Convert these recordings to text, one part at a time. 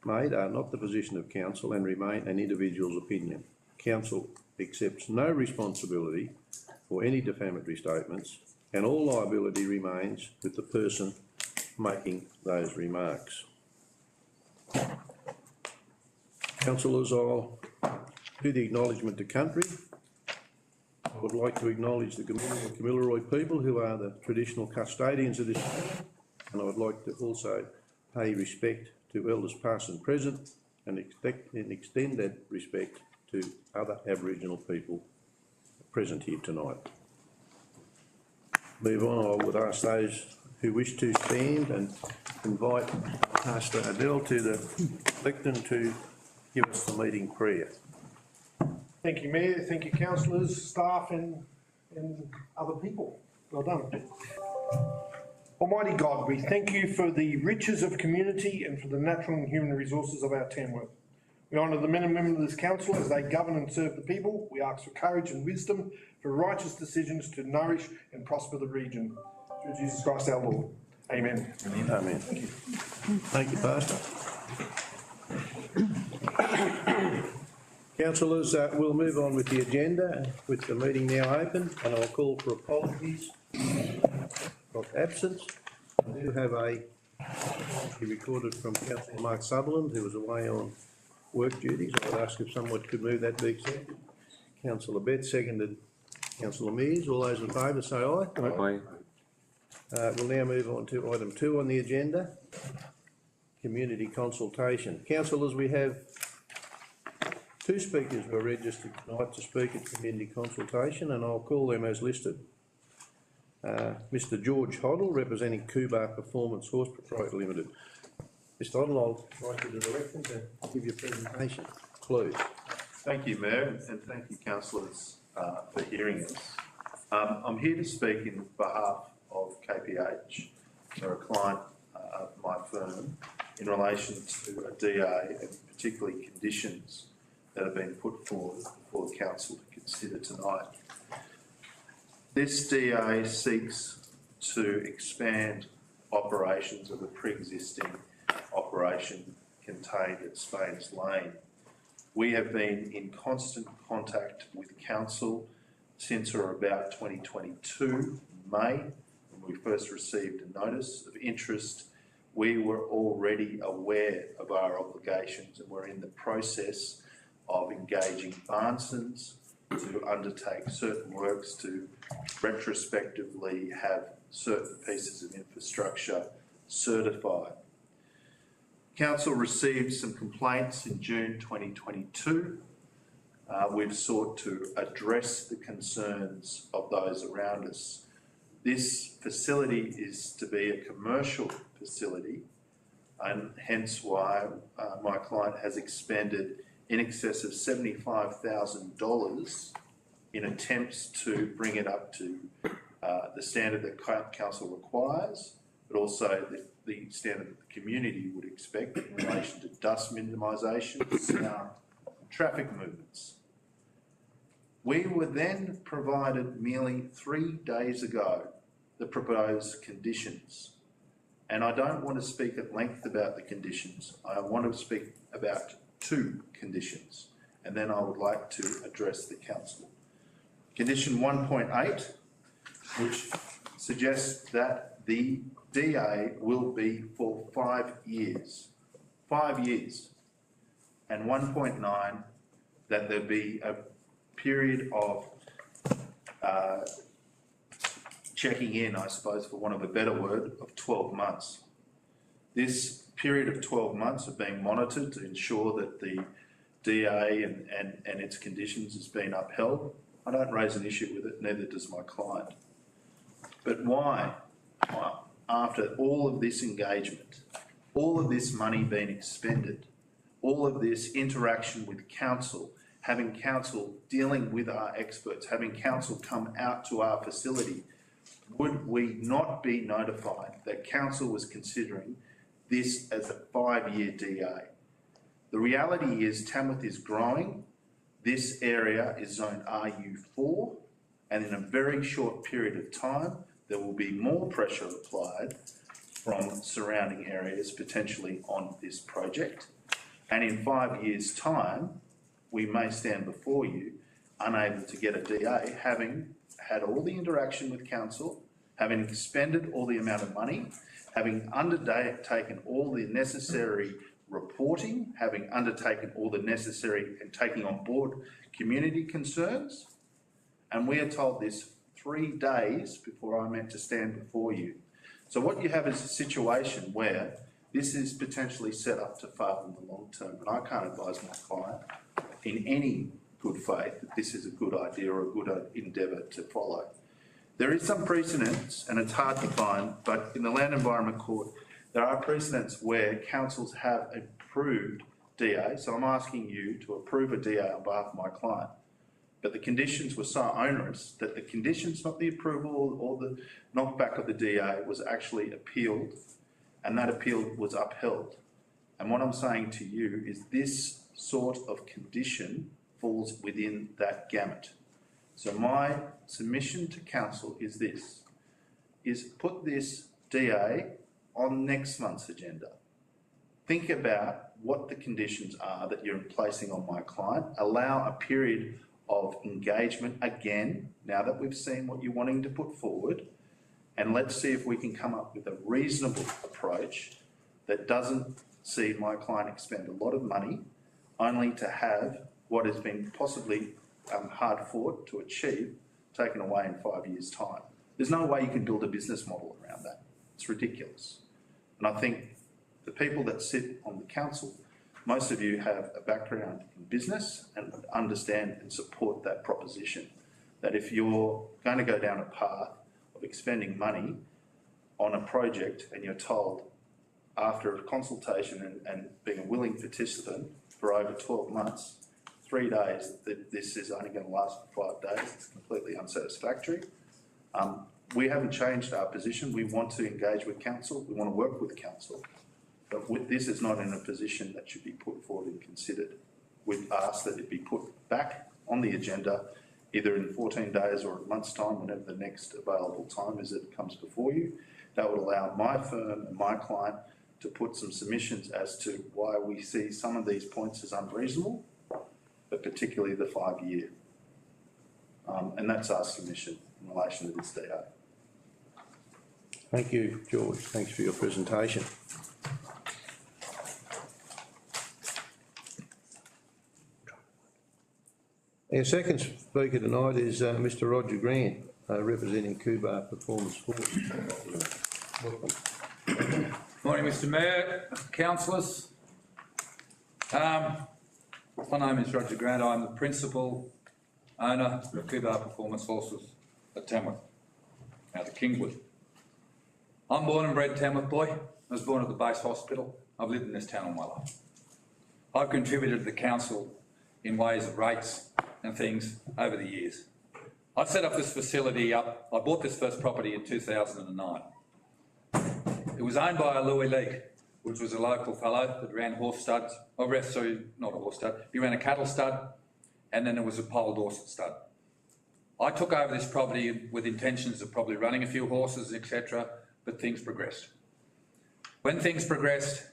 made are not the position of council and remain an individual's opinion. Council accepts no responsibility for any defamatory statements, and all liability remains with the person making those remarks. Councillors, I'll do the acknowledgement to country. I would like to acknowledge the Kamilaroi people, who are the traditional custodians of this land, and I would like to also pay respect to elders past and present, and extend that respect to other Aboriginal people present here tonight. Move on, I would ask those who wish to stand and invite Pastor Adele to the lectern to give us the meeting prayer. Thank you, Mayor. Thank you, councillors, staff and other people. Well done. Almighty God, we thank you for the riches of community and for the natural and human resources of our Tamworth. We honour the men and women of this council as they govern and serve the people. We ask for courage and wisdom for righteous decisions to nourish and prosper the region. Through Jesus Christ our Lord. Amen. Amen. Amen. Thank you. Thank you, Pastor. Councillors, we'll move on with the agenda, with the meeting now open, and I'll call for apologies of absence. I do have a recorded from Councillor Mark Sutherland, who was away on work duties. I would ask if someone could move that be accepted. Councillor Betts, seconded Councillor Mears. All those in favour say aye. Aye. We'll now move on to item 2 on the agenda, community consultation. Councillors, we have 2 speakers who are registered tonight to speak at community consultation, and I'll call them as listed. Mr George Hoddle, representing Kubar Performance Horse Proprietary Limited. Mr Hoddle, I'll like you to direct them to give your presentation, please. Thank you, Mayor, and thank you, councillors, for hearing us. I'm here to speak in behalf of KPH, they're a client of my firm, in relation to a DA and particularly conditions that have been put forward for the council to consider tonight. This DA seeks to expand operations of a pre-existing operation contained at Spains Lane. We have been in constant contact with council since or about 2022, May, when we first received a notice of interest. We were already aware of our obligations and were in the process of engaging Barnsons to undertake certain works to retrospectively have certain pieces of infrastructure certified. Council received some complaints in June 2022. We've sought to address the concerns of those around us. This facility is to be a commercial facility, and hence why my client has expended in excess of $75,000 in attempts to bring it up to the standard that council requires, but also the standard that the community would expect in relation to dust minimisation, sound, traffic movements. We were then provided merely 3 days ago the proposed conditions. And I don't want to speak at length about the conditions. I want to speak about 2 conditions, and then I would like to address the council. Condition 1.8, which suggests that the DA will be for 5 years. 5 years. And 1.9, that there be a period of checking in, I suppose, for want of a better word, of 12 months. This period of 12 months of being monitored to ensure that the DA and its conditions has been upheld. I don't raise an issue with it, neither does my client. But why, after all of this engagement, all of this money being expended, all of this interaction with council, having council dealing with our experts, having council come out to our facility, would we not be notified that council was considering this as a 5-year DA? The reality is Tamworth is growing. This area is zone RU4, and in a very short period of time, there will be more pressure applied from surrounding areas potentially on this project. And in 5 years' time, we may stand before you unable to get a DA, having had all the interaction with council, having expended all the amount of money, having undertaken all the necessary reporting, having undertaken all the necessary and taking on board community concerns. And we are told this 3 days before I'm meant to stand before you. So what you have is a situation where this is potentially set up to fail in the long term. And I can't advise my client in any good faith that this is a good idea or a good endeavour to follow. There is some precedents, and it's hard to find, but in the Land Environment Court, there are precedents where councils have approved DA. So I'm asking you to approve a DA on behalf of my client. But the conditions were so onerous that the conditions, not the approval or the knockback of the DA, was actually appealed, and that appeal was upheld. And what I'm saying to you is this sort of condition falls within that gamut. So my submission to council is this, is put this DA on next month's agenda. Think about what the conditions are that you're placing on my client. Allow a period of engagement again, now that we've seen what you're wanting to put forward, and let's see if we can come up with a reasonable approach that doesn't see my client expend a lot of money only to have what has been possibly hard fought to achieve taken away in 5 years' time. There's no way you can build a business model around that. It's ridiculous. And I think the people that sit on the council, most of you have a background in business and understand and support that proposition, that if you're going to go down a path of expending money on a project and you're told after a consultation and being a willing participant for over 12 months, 3 days, that this is only going to last for 5 days, it's completely unsatisfactory. We haven't changed our position. We want to engage with council. We want to work with council. But this is not in a position that should be put forward and considered. We've asked that it be put back on the agenda either in 14 days or a month's time, whenever the next available time is that it comes before you. That would allow my firm and my client to put some submissions as to why we see some of these points as unreasonable, but particularly the 5 year. And that's our submission in relation to this DA. Thank you, George. Thanks for your presentation. Our second speaker tonight is Mr. Roger Grant, representing Cobar Performance Force. Welcome. Morning, Mr. Mayor, councillors. My name is Roger Grant. I'm the principal owner of Cobar Performance Horses at Tamworth, out of Kingswood. I'm born and bred Tamworth boy. I was born at the base hospital. I've lived in this town all my life. I've contributed to the council in ways of rates and things over the years. I set up this facility up. I bought this first property in 2009. It was owned by a Louis Leake, which was a local fellow that ran horse studs. Sorry, not a horse stud. He ran a cattle stud, and then there was a Pole Dorset stud. I took over this property with intentions of probably running a few horses, etc., but things progressed. When things progressed,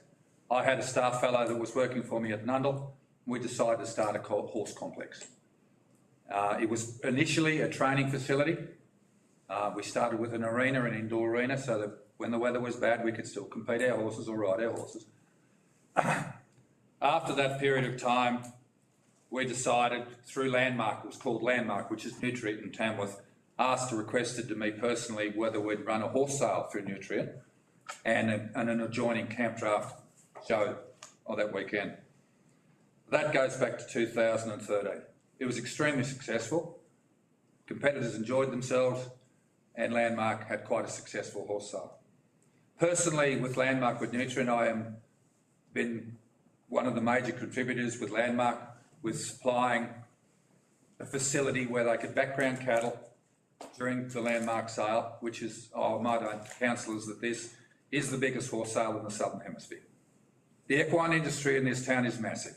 I had a staff fellow that was working for me at Nundle. We decided to start a horse complex. It was initially a training facility. We started with an arena, an indoor arena, so that when the weather was bad, we could still compete our horses or ride our horses. After that period of time, we decided through Landmark, it was called Landmark, which is Nutrient in Tamworth, requested to me personally whether we'd run a horse sale through Nutrient and an adjoining camp draft show on that weekend. That goes back to 2013. It was extremely successful. Competitors enjoyed themselves, and Landmark had quite a successful horse sale. Personally, with Landmark, with Nutrient, I have been one of the major contributors with Landmark with supplying a facility where they could background cattle during the Landmark sale, which is, I might own councillors that this is the biggest horse sale in the Southern Hemisphere. The equine industry in this town is massive.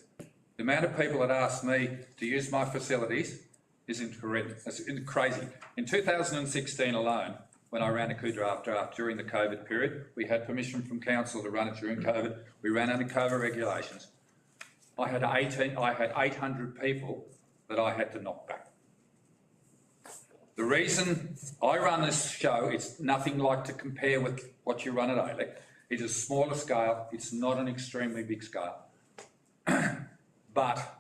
The amount of people that ask me to use my facilities is horrendous. It's crazy. In 2016 alone, when I ran a coup draft during the COVID period. We had permission from council to run it during COVID. We ran under COVID regulations. I had 800 people that I had to knock back. The reason I run this show, it's nothing like to compare with what you run at ALEC. It's a smaller scale. It's not an extremely big scale. But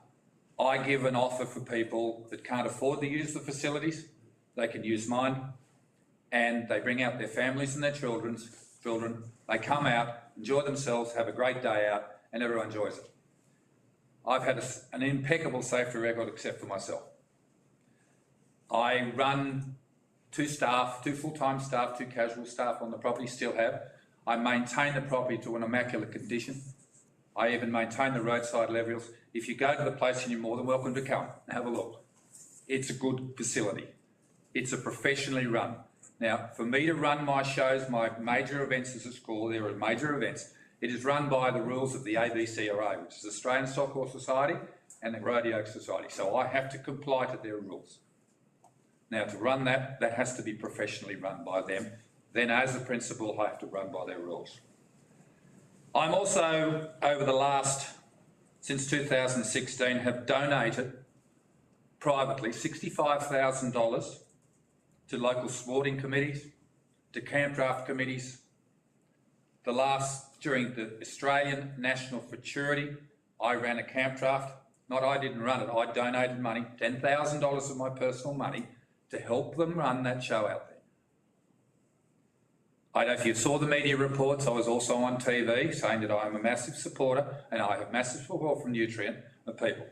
I give an offer for people that can't afford to use the facilities. They can use mine, and they bring out their families and their children. They come out, enjoy themselves, have a great day out, and everyone enjoys it. I've had an impeccable safety record except for myself. I run 2 staff, 2 full-time staff, 2 casual staff on the property, still have. I maintain the property to an immaculate condition. I even maintain the roadside levels. If you go to the place, and you're more than welcome to come and have a look. It's a good facility. It's a professionally run. Now, for me to run my shows, my major events as it's called, there are major events. It is run by the rules of the ABCRA, which is the Australian Stock Horse Society and the Rodeo Society. So I have to comply to their rules. Now, to run that has to be professionally run by them. Then, as a principal, I have to run by their rules. I'm also, since 2016, have donated privately $65,000 to local sporting committees, to camp draft committees. During the Australian National Futurity, I ran a camp draft. I didn't run it, I donated money, $10,000 of my personal money, to help them run that show out there. I don't know if you saw the media reports, I was also on TV saying that I am a massive supporter and I have massive support from Nutrient of people.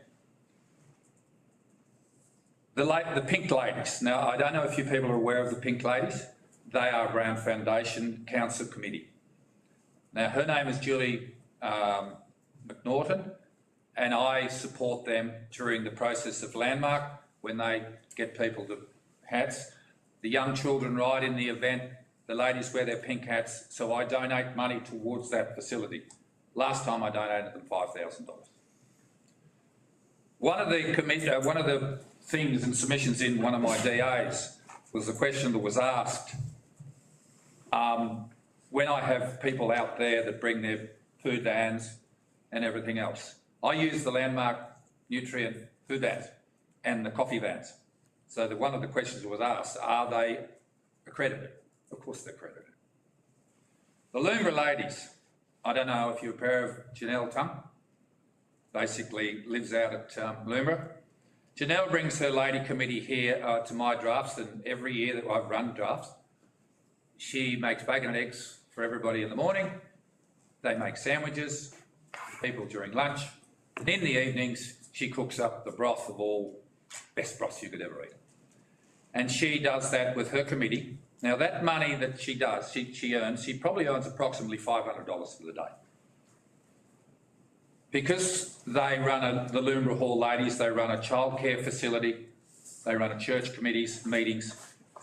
The Pink Ladies. Now, I don't know if you people are aware of the Pink Ladies. They are Brown Foundation Council Committee. Now, her name is Julie McNaughton, and I support them during the process of Landmark when they get people to hats. The young children ride in the event, the ladies wear their pink hats, so I donate money towards that facility. Last time I donated them $5,000. One of the things and submissions in one of my DAs was the question that was asked, when I have people out there that bring their food vans and everything else, I use the Landmark Nutrient food vans and the coffee vans. So one of the questions was asked, are they accredited? Of course they're accredited. The Loombra ladies, I don't know if you're aware of Janelle Tum, basically lives out at Loombra. Janelle brings her lady committee here to my drafts, and every year that I've run drafts, she makes bacon and eggs for everybody in the morning. They make sandwiches for people during lunch. And in the evenings, she cooks up the broth of all best broths you could ever eat. And she does that with her committee. Now, that money that she does, she probably earns approximately $500 for the day. Because they run the Loombra Hall ladies, they run a childcare facility, they run a church committees, meetings.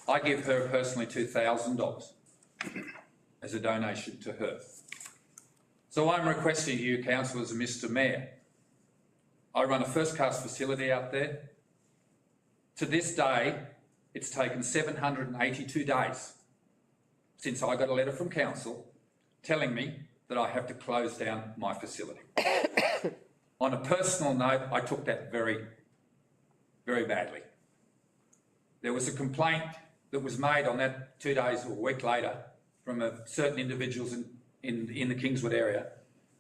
I give her personally $2,000 as a donation to her. So I'm requesting you, councillors and Mr Mayor, I run a first-class facility out there. To this day, it's taken 782 days since I got a letter from council telling me that I have to close down my facility. On a personal note, I took that very, very badly. There was a complaint that was made on that 2 days or a week later from certain individuals in the Kingswood area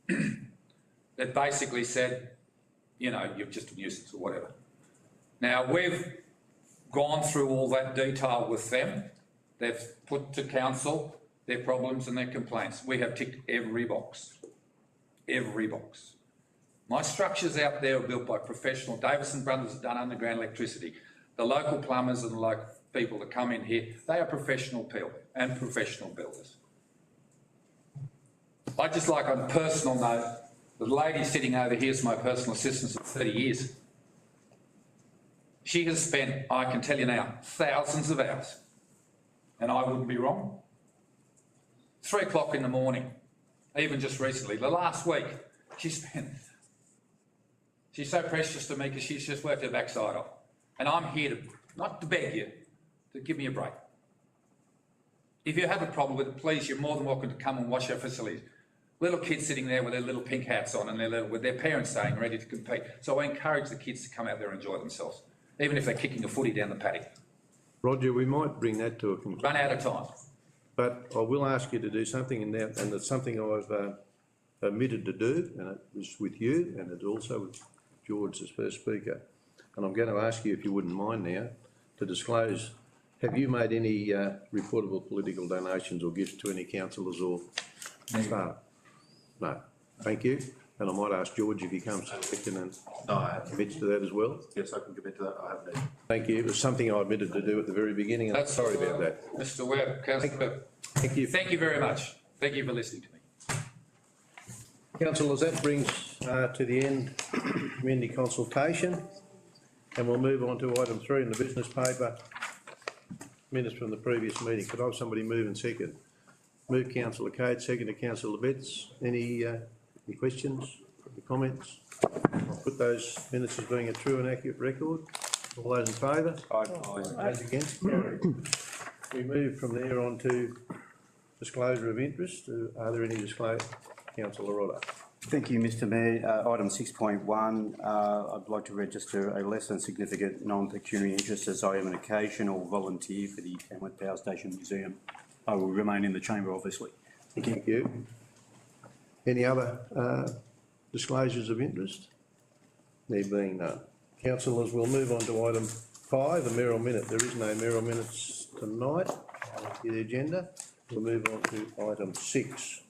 that basically said, you know, you're just a nuisance or whatever. Now, we've gone through all that detail with them. They've put to council their problems and their complaints. We have ticked every box. Every box. My structures out there are built by professional. Davison Brothers have done underground electricity. The local plumbers and the local people that come in here, they are professional people and professional builders. I'd just like on a personal note, the lady sitting over here is my personal assistant for 30 years. She has spent, I can tell you now, thousands of hours, and I wouldn't be wrong. 3 o'clock in the morning, even just recently, the last week, she's so precious to me because she's just worked her backside off. And I'm here not to beg you, to give me a break. if you have a problem with it, please, you're more than welcome to come and watch our facilities. Little kids sitting there with their little pink hats on and with their parents staying ready to compete. So I encourage the kids to come out there and enjoy themselves, even if they're kicking a footy down the paddock. Roger, we might bring that to a conclusion. Run out of time. But I will ask you to do something in that, and it's something I've omitted to do, and it was with you, and it's also with George as first speaker. And I'm going to ask you, if you wouldn't mind now, to disclose, have you made any reportable political donations or gifts to any councillors or staff? No. Thank you. And I might ask George if he comes to second and No, I haven't. commits to that as well. Yes, I can commit to that. I haven't either. Thank you. It was something I omitted to do at the very beginning, and I'm That's sorry about that. Mr. Webb, Councillor Webb. Thank you. Thank you very much. Thank you for listening to me. Councillors, that brings to the end community consultation, and we'll move on to item 3 in the business paper, minutes from the previous meeting. Could I have somebody move and second? Move councillor Cade, second to councillor Betts. Any questions, any comments? I'll put those minutes as being a true and accurate record. All those in favour? Those against? Carried. We move from there on to disclosure of interest. Are there any disclosure? Councillor Rodder. Thank you, Mr Mayor. Item 6.1, I'd like to register a less than significant non-pecuniary interest as I am an occasional volunteer for the Tamworth Power Station Museum. I will remain in the chamber, obviously. Thank you. Any other disclosures of interest? There being none. Councillors, we'll move on to item 5, the mayoral minute. There is no mayoral minutes tonight on the agenda. We'll move on to item 6.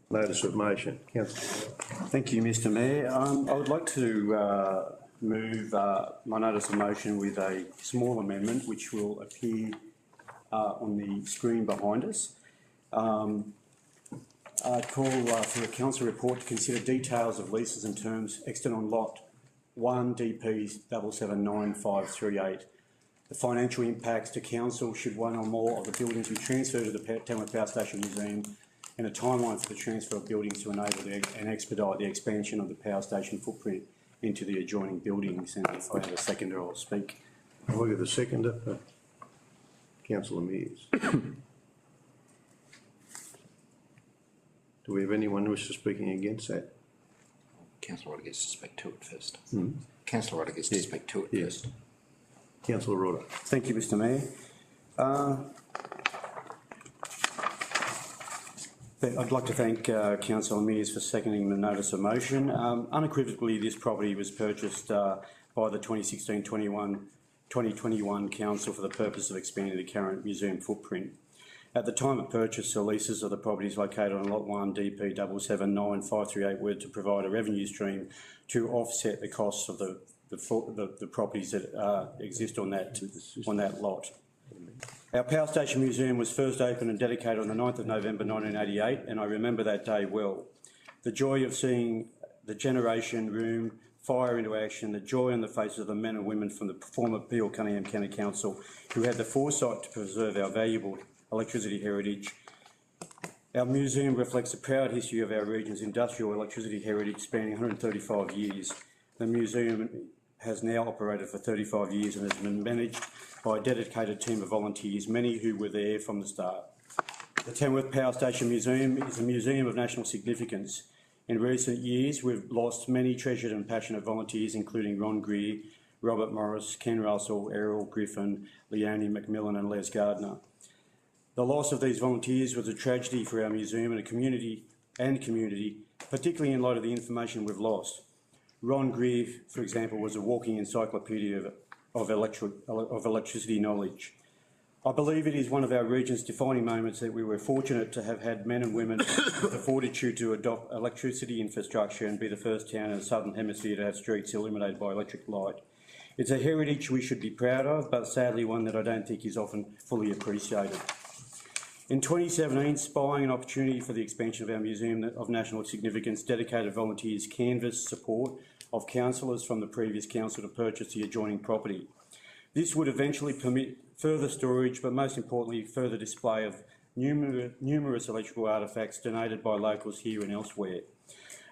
Notice of motion. Councillor. Thank you, Mr Mayor. I would like to move my notice of motion with a small amendment which will appear on the screen behind us. I call for a council report to consider details of leases and terms extant on lot 1 DP 779538. The financial impacts to council should one or more of the buildings be transferred to the Tamworth Power Station Museum, and a timeline for the transfer of buildings to enable and expedite the expansion of the power station footprint into the adjoining buildings. And if I have a seconder, I'll speak. I'll get the seconder for Councillor Mears. Do we have anyone who wishes to speaking against that? Councillor Rodder gets to speak to it first. Hmm? Councillor Rodder gets to speak to it Yes. first. Councillor Rodder. Thank you, Mr Mayor. I'd like to thank Councillor Mears for seconding the notice of motion. Unequivocally, this property was purchased by the 2016-2021 Council for the purpose of expanding the current museum footprint. At the time of purchase, the leases of the properties located on Lot 1 DP 779538 were to provide a revenue stream to offset the costs of the properties that exist on that lot. Our Power Station Museum was first opened and dedicated on the 9th of November 1988, and I remember that day well. The joy of seeing the generation room fire into action, the joy on the faces of the men and women from the former Peel Cunningham County Council who had the foresight to preserve our valuable electricity heritage. Our museum reflects the proud history of our region's industrial electricity heritage spanning 135 years. The museum has now operated for 35 years and has been managed by a dedicated team of volunteers, many who were there from the start. The Tamworth Power Station Museum is a museum of national significance. In recent years, we've lost many treasured and passionate volunteers, including Ron Greer, Robert Morris, Ken Russell, Errol Griffin, Leonie McMillan and Les Gardner. The loss of these volunteers was a tragedy for our museum and community, particularly in light of the information we've lost. Ron Greer, for example, was a walking encyclopedia of electricity knowledge. I believe it is one of our region's defining moments that we were fortunate to have had men and women with the fortitude to adopt electricity infrastructure and be the first town in the Southern Hemisphere to have streets illuminated by electric light. It's a heritage we should be proud of, but sadly one that I don't think is often fully appreciated. In 2017, spying an opportunity for the expansion of our Museum of National Significance, dedicated volunteers canvassed support of councillors from the previous council to purchase the adjoining property. This would eventually permit further storage, but most importantly, further display of numerous electrical artefacts donated by locals here and elsewhere.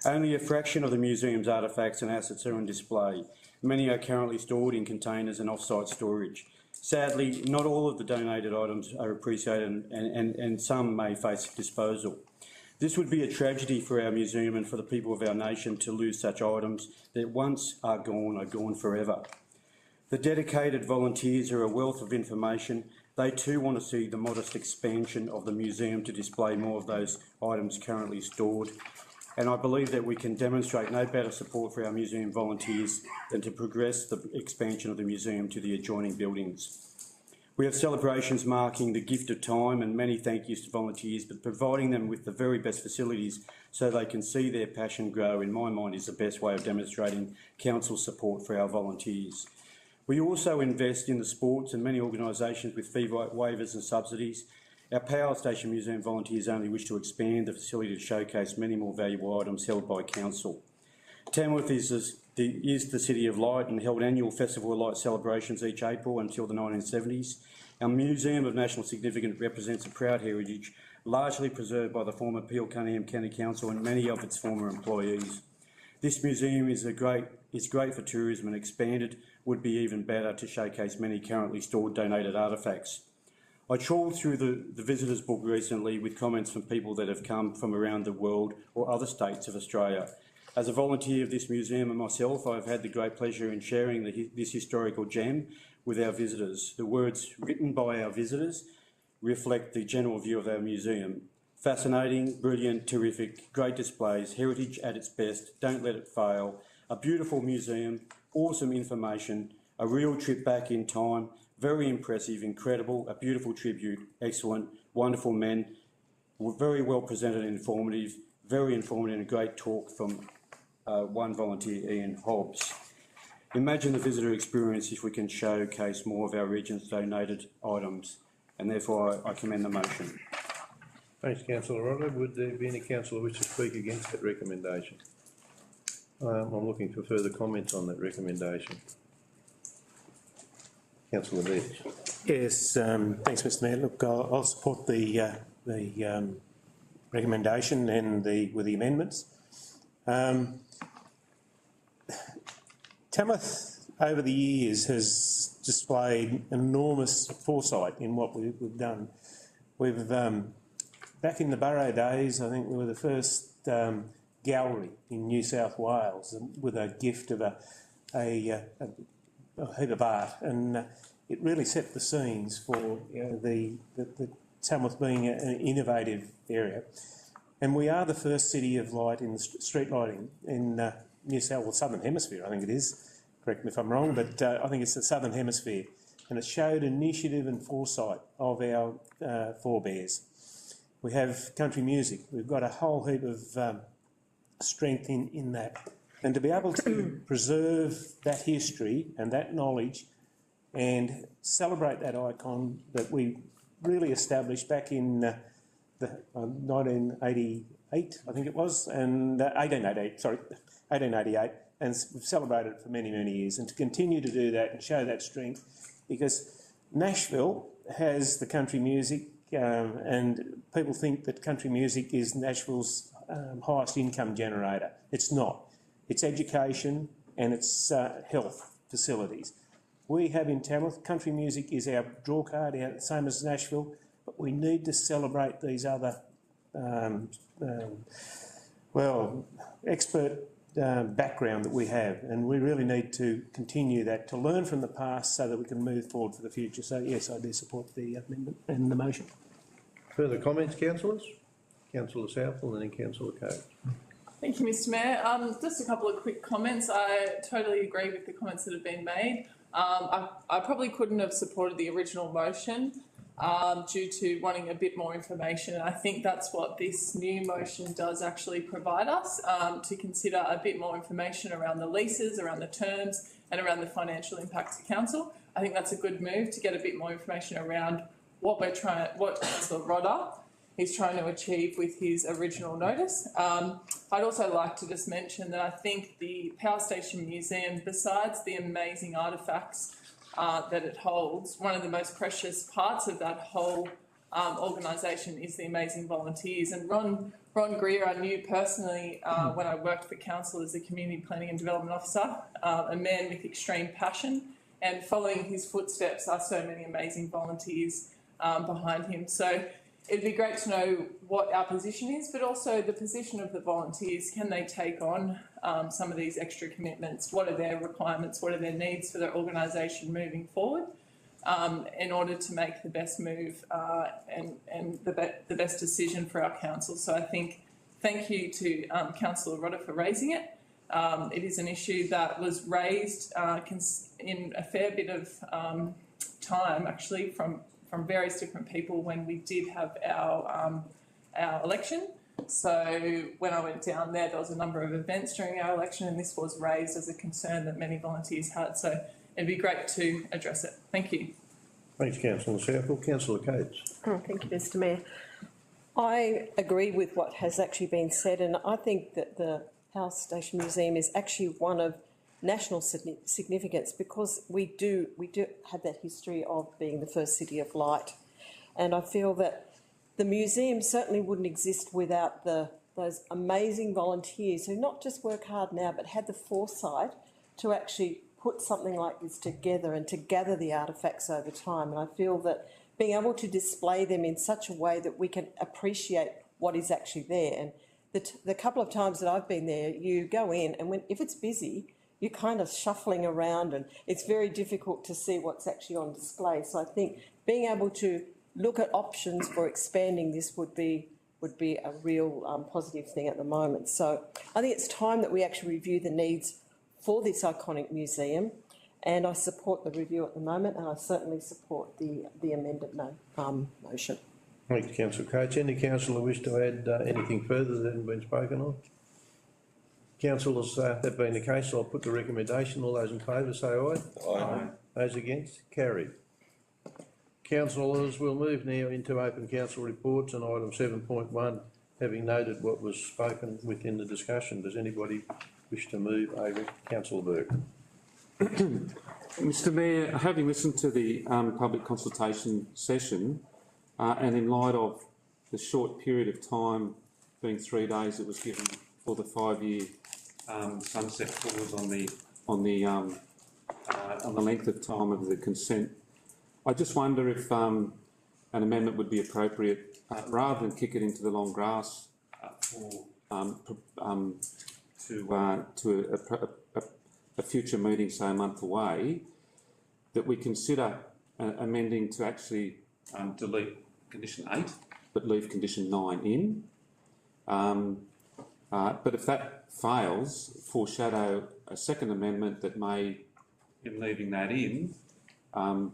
Only a fraction of the museum's artefacts and assets are on display. Many are currently stored in containers and off-site storage. Sadly, not all of the donated items are appreciated and some may face disposal. This would be a tragedy for our museum and for the people of our nation to lose such items that once are gone forever. The dedicated volunteers are a wealth of information. They too want to see the modest expansion of the museum to display more of those items currently stored. And I believe that we can demonstrate no better support for our museum volunteers than to progress the expansion of the museum to the adjoining buildings. We have celebrations marking the gift of time and many thank yous to volunteers, but providing them with the very best facilities so they can see their passion grow, in my mind, is the best way of demonstrating council's support for our volunteers. We also invest in the sports and many organisations with fee waivers and subsidies. Our Power Station Museum volunteers only wish to expand the facility to showcase many more valuable items held by council. Tamworth is the City of Light and held annual Festival of Light celebrations each April until the 1970s. Our Museum of National Significance represents a proud heritage, largely preserved by the former Peel Cunningham County Council and many of its former employees. This museum is great for tourism, and expanded would be even better to showcase many currently stored donated artefacts. I trawled through the visitors book recently with comments from people that have come from around the world or other states of Australia. As a volunteer of this museum and myself, I've had the great pleasure in sharing this historical gem with our visitors. The words written by our visitors reflect the general view of our museum. Fascinating, brilliant, terrific, great displays, heritage at its best, don't let it fail, a beautiful museum, awesome information, a real trip back in time, very impressive, incredible, a beautiful tribute, excellent, wonderful men, very well presented and informative, very informative and a great talk from one volunteer, Ian Hobbs. Imagine the visitor experience if we can showcase more of our region's donated items, and therefore I commend the motion. Thanks, Councillor Rodler. Would there be any councillor wish to speak against that recommendation? I'm looking for further comments on that recommendation. Councillor Vetch. Yes, thanks, Mr. Mayor. Look, I'll support the recommendation and with the amendments. Tamworth, over the years, has displayed enormous foresight in what we've done. We've, back in the Borough days, I think we were the first gallery in New South Wales with a gift of a heap of art, and it really set the scenes for the Tamworth being an innovative area. And we are the first city of light in the street lighting in New South Wales, Southern Hemisphere, I think it is. Correct me if I'm wrong, but I think it's the Southern Hemisphere. And it showed initiative and foresight of our forebears. We have country music. We've got a whole heap of strength in that. And to be able to preserve that history and that knowledge and celebrate that icon that we really established back in 1988, I think it was, and 1888, and we've celebrated it for many, many years, and to continue to do that and show that strength, because Nashville has the country music, and people think that country music is Nashville's highest income generator. It's not. It's education and it's health facilities. We have in Tamworth, country music is our draw card, same as Nashville, but we need to celebrate these other, expert background that we have, and we really need to continue that, to learn from the past so that we can move forward for the future. So yes, I do support the amendment and the motion. Further comments, councillors? Councillor Southwell and then Councillor Coates. Thank you, Mr. Mayor. Just a couple of quick comments. I totally agree with the comments that have been made. I probably couldn't have supported the original motion due to wanting a bit more information. And I think that's what this new motion does actually provide us, to consider a bit more information around the leases, around the terms and around the financial impact to council. I think that's a good move to get a bit more information around what Councillor Rodder is trying to achieve with his original notice. I'd also like to just mention that I think the Power Station Museum, besides the amazing artefacts that it holds, one of the most precious parts of that whole organisation is the amazing volunteers. And Ron Greer, I knew personally when I worked for council as a community planning and development officer, a man with extreme passion and following his footsteps are so many amazing volunteers behind him. So it'd be great to know what our position is, but also the position of the volunteers. Can they take on some of these extra commitments? What are their requirements? What are their needs for their organisation moving forward in order to make the best move and the best decision for our council? So I think thank you to Councillor Rodder for raising it. It is an issue that was raised in a fair bit of time, actually, from various different people when we did have our election. So when I went down there was a number of events during our election, and this was raised as a concern that many volunteers had. So it'd be great to address it. Thank you. Thanks, Councillor Southwell. Councillor Coates. Oh, thank you, Mr Mayor. I agree with what has actually been said, and I think that the Power Station Museum is actually one of national significance, because we do have that history of being the first city of light, and I feel that the museum certainly wouldn't exist without those amazing volunteers who not just work hard now but had the foresight to actually put something like this together and to gather the artefacts over time. And I feel that being able to display them in such a way that we can appreciate what is actually there. And the couple of times that I've been there, you go in and if it's busy, you're kind of shuffling around and it's very difficult to see what's actually on display. So I think being able to look at options for expanding this would be a real positive thing at the moment. So I think it's time that we actually review the needs for this iconic museum, and I support the review at the moment, and I certainly support the amended motion. Thanks, Councillor Coates. Any councillor wish to add anything further that hasn't been spoken of? Councillors, that being the case, I'll put the recommendation. All those in favour say aye. Aye. Those against? Carried. Councillors, we'll move now into open council reports and item 7.1, having noted what was spoken within the discussion. Does anybody wish to move over? Councillor Burke. Mr Mayor, having listened to the public consultation session, and in light of the short period of time, being 3 days, it was given for the 5-year sunset clause on the length of time of the consent, I just wonder if an amendment would be appropriate, rather than kick it into the long grass to a future meeting, say a month away, that we consider amending to actually delete condition 8, but leave condition 9 in. But if that fails, foreshadow a second amendment that may, in leaving that in,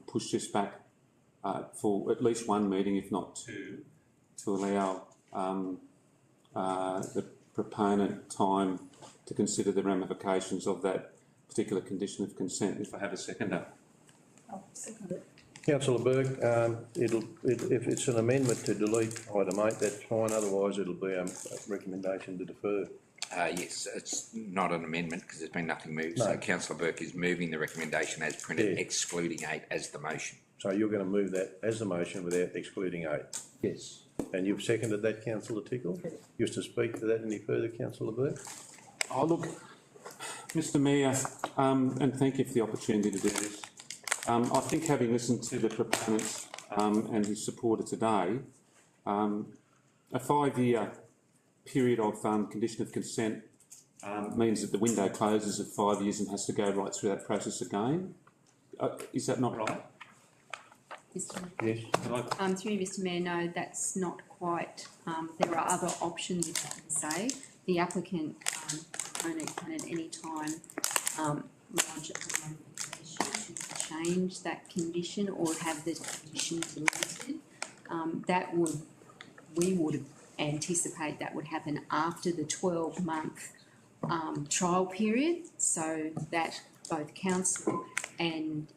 push this back for at least one meeting, if not two, to allow the proponent time to consider the ramifications of that particular condition of consent. If I have a seconder. I'll second it. Councillor Burke, if it's an amendment to delete item 8, that's fine. Otherwise, it'll be a recommendation to defer. Yes, it's not an amendment because there's been nothing moved. No. So Councillor Burke is moving the recommendation as printed, Yeah. excluding 8 as the motion. So you're going to move that as the motion without excluding 8? Yes. And you've seconded that, Councillor Tickle? You wish to speak to that any further, Councillor Burke? Oh, look, Mr Mayor, and thank you for the opportunity to do this. I think having listened to the proponents and his supporter today, a 5-year period of condition of consent means that the window closes at 5 years and has to go right through that process again. Is that not right? Mr. Yes. Through you, Mr Mayor, no, that's not quite. There are other options, if I can say. The applicant proponent can at any time lodge a modification to change that condition or have the condition deleted. We would anticipate that would happen after the 12-month trial period, so that both council and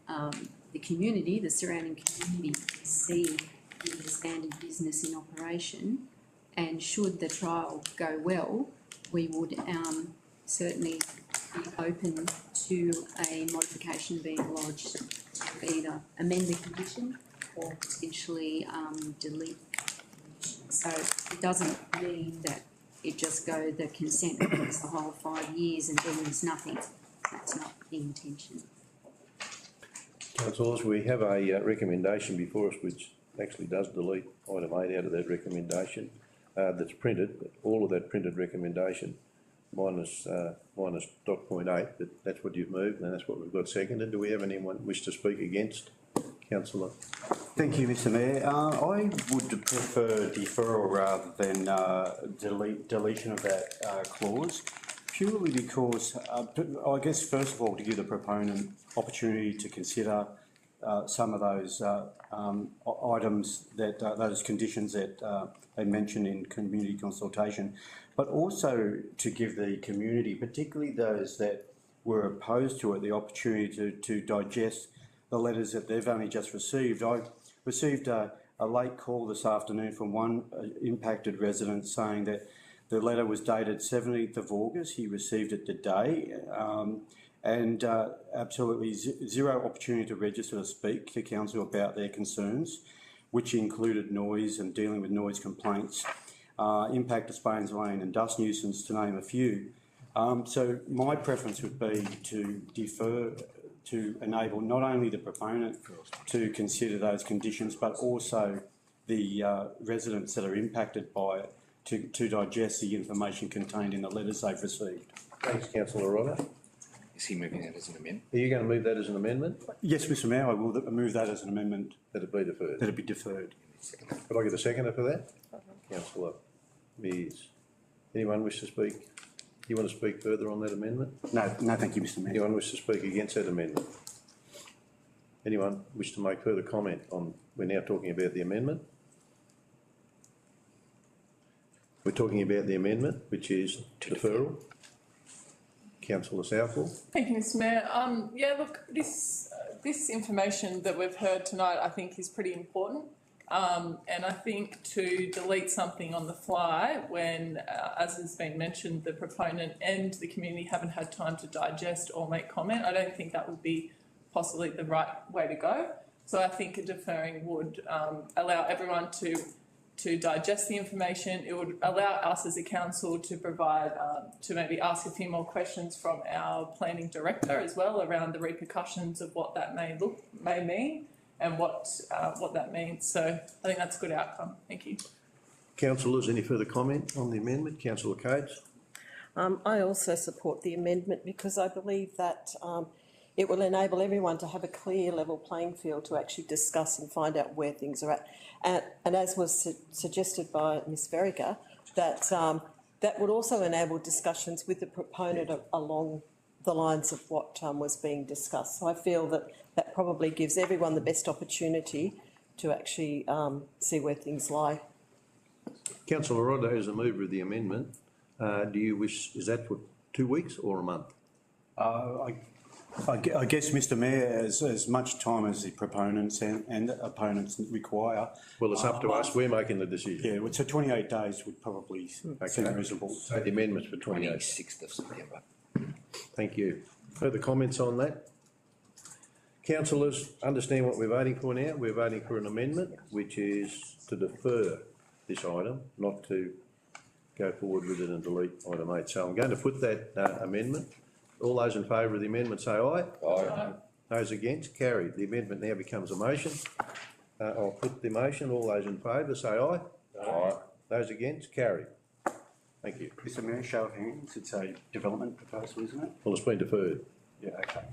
the community, the surrounding community, can see the standard business in operation. And should the trial go well, we would certainly be open to a modification being lodged to either amend the condition or potentially delete the condition. So it doesn't mean that it just go, the consent goes the whole 5 years and then there's nothing. That's not the intention. Councillors, we have a recommendation before us which actually does delete item 8 out of that recommendation that's printed, but all of that printed recommendation minus dot point 8, that's what you've moved and that's what we've got seconded. Do we have anyone wish to speak against? Councillor? Thank you, Mr Mayor. I would prefer deferral rather than deletion of that clause, purely because, I guess, first of all, to give the proponent opportunity to consider some of those items those conditions that they mentioned in community consultation, but also to give the community, particularly those that were opposed to it, the opportunity to digest the letters that they've only just received. I received a late call this afternoon from one impacted resident saying that the letter was dated 17th of August. He received it today, and absolutely zero opportunity to register to speak to council about their concerns, which included noise and dealing with noise complaints, impact of Spains Lane and dust nuisance, to name a few. So my preference would be to defer to enable not only the proponent to consider those conditions, but also the residents that are impacted by it to digest the information contained in the letters they've received. Thanks, Councillor Rodder. Is he moving that as an amendment? Are you going to move that as an amendment? Yes, Mr Mayor, I will move that as an amendment. That it be deferred? That it be deferred. Could I get a seconder for that? Councillor Mears. Anyone wish to speak? You want to speak further on that amendment? No, thank you, Mr Mayor. Anyone wish to speak against that amendment? Anyone wish to make further comment on, we're now talking about the amendment? We're talking about the amendment, which is deferral. Councillor Southwell. Thank you, Mr Mayor. Yeah, look, this information that we've heard tonight, I think, is pretty important. And I think to delete something on the fly when, as has been mentioned, the proponent and the community haven't had time to digest or make comment, I don't think that would be possibly the right way to go. So I think a deferring would allow everyone to digest the information. It would allow us as a council to provide, to maybe ask a few more questions from our planning director as well around the repercussions of what that may mean and what that means. So I think that's a good outcome. Thank you. Councillors, any further comment on the amendment? Councillor Coates. I also support the amendment because I believe that it will enable everyone to have a clear level playing field to actually discuss and find out where things are at. And as was suggested by Ms Verriger, that that would also enable discussions with the proponent along the lines of what was being discussed. So I feel that that probably gives everyone the best opportunity to actually see where things lie. Councillor Rodder, as a mover of the amendment, do you wish, is that for 2 weeks or a month? I guess, Mr Mayor, as much time as the proponents and opponents require. Well, it's up to us. We're making the decision. Yeah, so 28 days would probably seem reasonable. So the amendment's for 28. 26th of September. Thank you. Further comments on that? Councillors, understand what we're voting for now. We're voting for an amendment, which is to defer this item, not to go forward with it and delete item 8. So I'm going to put that amendment. All those in favour of the amendment say aye. Aye. Those against, carried. The amendment now becomes a motion. I'll put the motion. All those in favour say aye. Aye. Those against, carried. Thank you. Mr Mayor, show of hands, it's a development proposal, isn't it? Well, it's been deferred. Yeah, okay.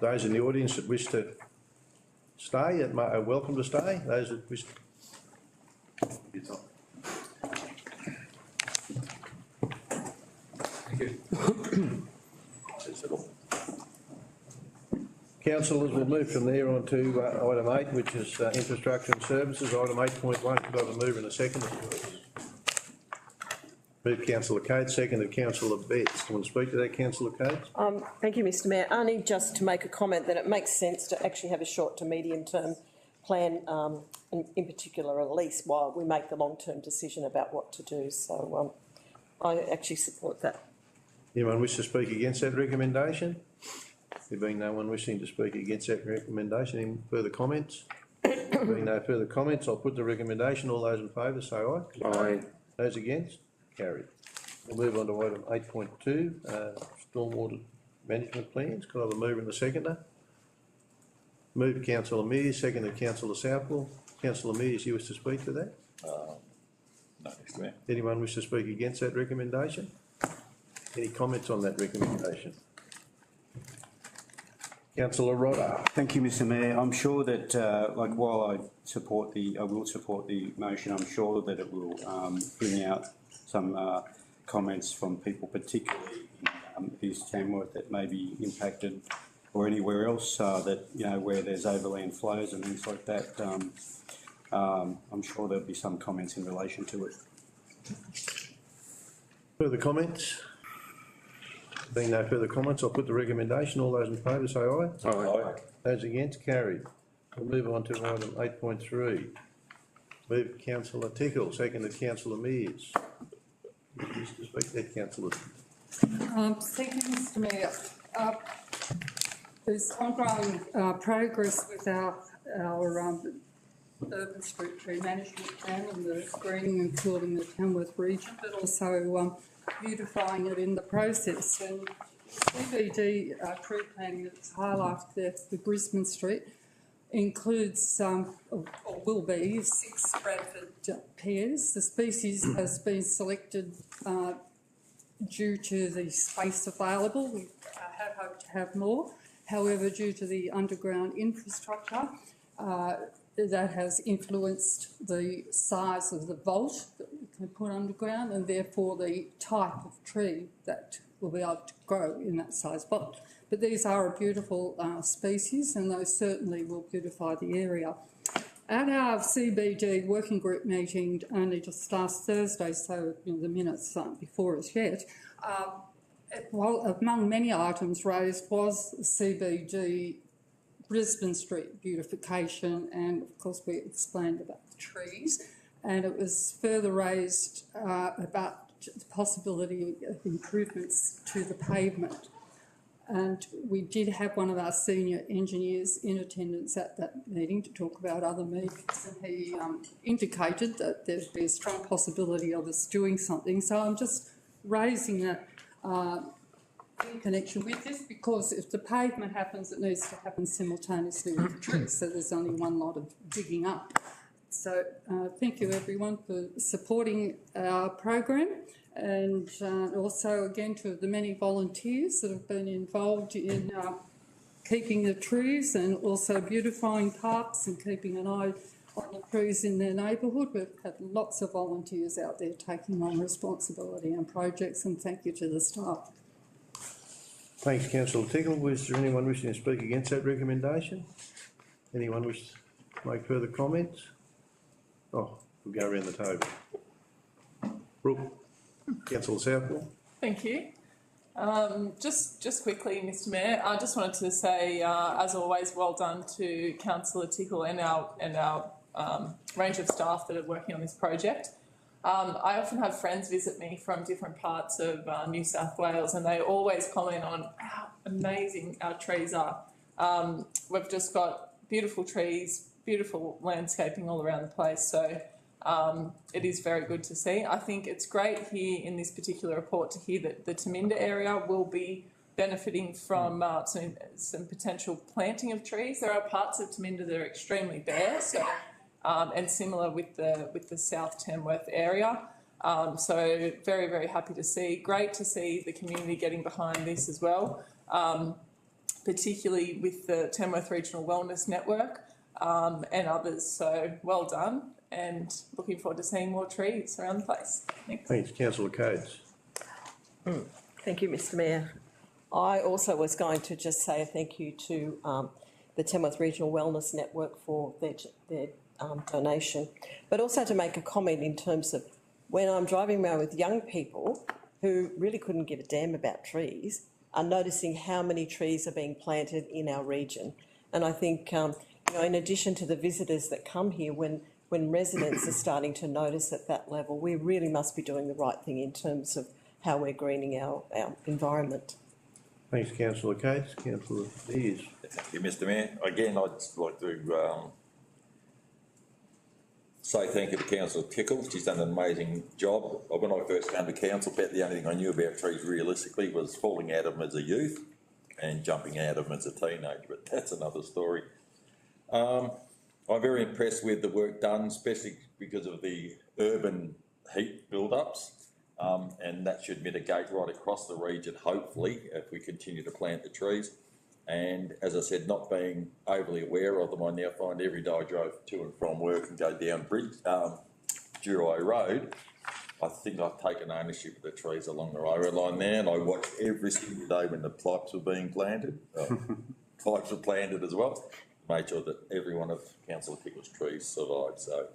Those in the audience that wish to stay are welcome to stay. Those that wish to... Thank you. Councillors, we'll move from there on to item 8, which is infrastructure and services. Item 8.1, could I have a move in a second? Move Councillor Coates, seconded Councillor Betts. Do you want to speak to that, Councillor Coates? Thank you, Mr Mayor. Only just to make a comment that it makes sense to actually have a short to medium term plan, in particular a lease, while we make the long term decision about what to do. So I actually support that. Anyone wish to speak against that recommendation? There being no one wishing to speak against that recommendation, any further comments? There being no further comments, I'll put the recommendation. All those in favour say aye. Aye. Those against? Carried. We'll move on to item 8.2, stormwater management plans. Could I have a mover and a seconder? Moved councillor Mears, seconded councillor Southwell. Councillor Mears, you wish to speak to that? No, Mr Mayor. Anyone wish to speak against that recommendation? Any comments on that recommendation? Councillor Rodder. Thank you, Mr Mayor. I'm sure that, while I will support the motion, I'm sure that it will bring out some comments from people, particularly in East Tamworth, that may be impacted, or anywhere else that, you know, where there's overland flows and things like that. I'm sure there'll be some comments in relation to it. Further comments? Being no further comments, I'll put the recommendation. All those in favour say aye. Aye. Those against, carried. We'll move on to item 8.3. Moved councillor Tickle, seconded councillor Mears. You wish to speak to that, councillor? Thank you, Mr Mayor. There's ongoing progress with our urban street tree management plan and the greening and cooling the Tamworth region, but also beautifying it in the process. And CBD tree planting that's highlighted there for Brisbane Street includes, or will be, 6 Bradford pears. The species has been selected due to the space available. We had hoped to have more. However, due to the underground infrastructure, that has influenced the size of the vault that we can put underground, and therefore the type of tree that will be able to grow in that size vault. But these are a beautiful species, and those certainly will beautify the area. At our CBD working group meeting only just last Thursday, so the minutes aren't before us yet, well, among many items raised was CBD Brisbane Street beautification, and of course we explained about the trees, and it was further raised about the possibility of improvements to the pavement. And we did have one of our senior engineers in attendance at that meeting to talk about other meetings, and he indicated that there'd be a strong possibility of us doing something. So I'm just raising that in connection with this, because if the pavement happens, it needs to happen simultaneously with the trees, so there's only one lot of digging up. So thank you everyone for supporting our program, and also again to the many volunteers that have been involved in keeping the trees and also beautifying parks and keeping an eye on the trees in their neighbourhood. We've had lots of volunteers out there taking on responsibility and projects, and thank you to the staff. Thanks, councillor Tickle. Was there anyone wishing to speak against that recommendation? Anyone wish to make further comments? Oh, we'll go around the table. Brooke, councillor Southwell. Thank you. Just quickly, Mr Mayor, I just wanted to say, as always, well done to councillor Tickle and our range of staff that are working on this project. I often have friends visit me from different parts of New South Wales, and they always comment on how amazing our trees are. We've just got beautiful trees, beautiful landscaping all around the place, so it is very good to see. I think it's great here in this particular report to hear that the Taminda area will be benefiting from some potential planting of trees. There are parts of Taminda that are extremely bare, so and similar with the South Tamworth area. So very, very happy to see. Great to see the community getting behind this as well, particularly with the Tamworth Regional Wellness Network and others. So well done, and looking forward to seeing more trees around the place. Thanks. Thanks, councillor Coates. Thank you, Mr Mayor. I also was going to just say a thank you to the Tamworth Regional Wellness Network for their donation, but also to make a comment in terms of when I'm driving around with young people who really couldn't give a damn about trees, are noticing how many trees are being planted in our region. And I think, in addition to the visitors that come here, when residents are starting to notice at that level, we really must be doing the right thing in terms of how we're greening our environment. Thanks, councillor Coates. Councillor Mears. Thank you, Mr Mayor. Again, I'd just like to say thank you to councillor Tickle. She's done an amazing job. When I first came to council, about the only thing I knew about trees realistically was falling out of them as a youth. and jumping out of them as a teenager, but that's another story. I'm very impressed with the work done, especially because of the urban heat build-ups. And that should mitigate right across the region, hopefully, if we continue to plant the trees. And as I said, not being overly aware of them, I now find every day I drove to and from work and go down Durai Road, I think I've taken ownership of the trees along the railroad line now, and I watch every single day when the pipes were being planted. Pipes were planted as well. Made sure that every one of Councillor Tickle's trees survived. So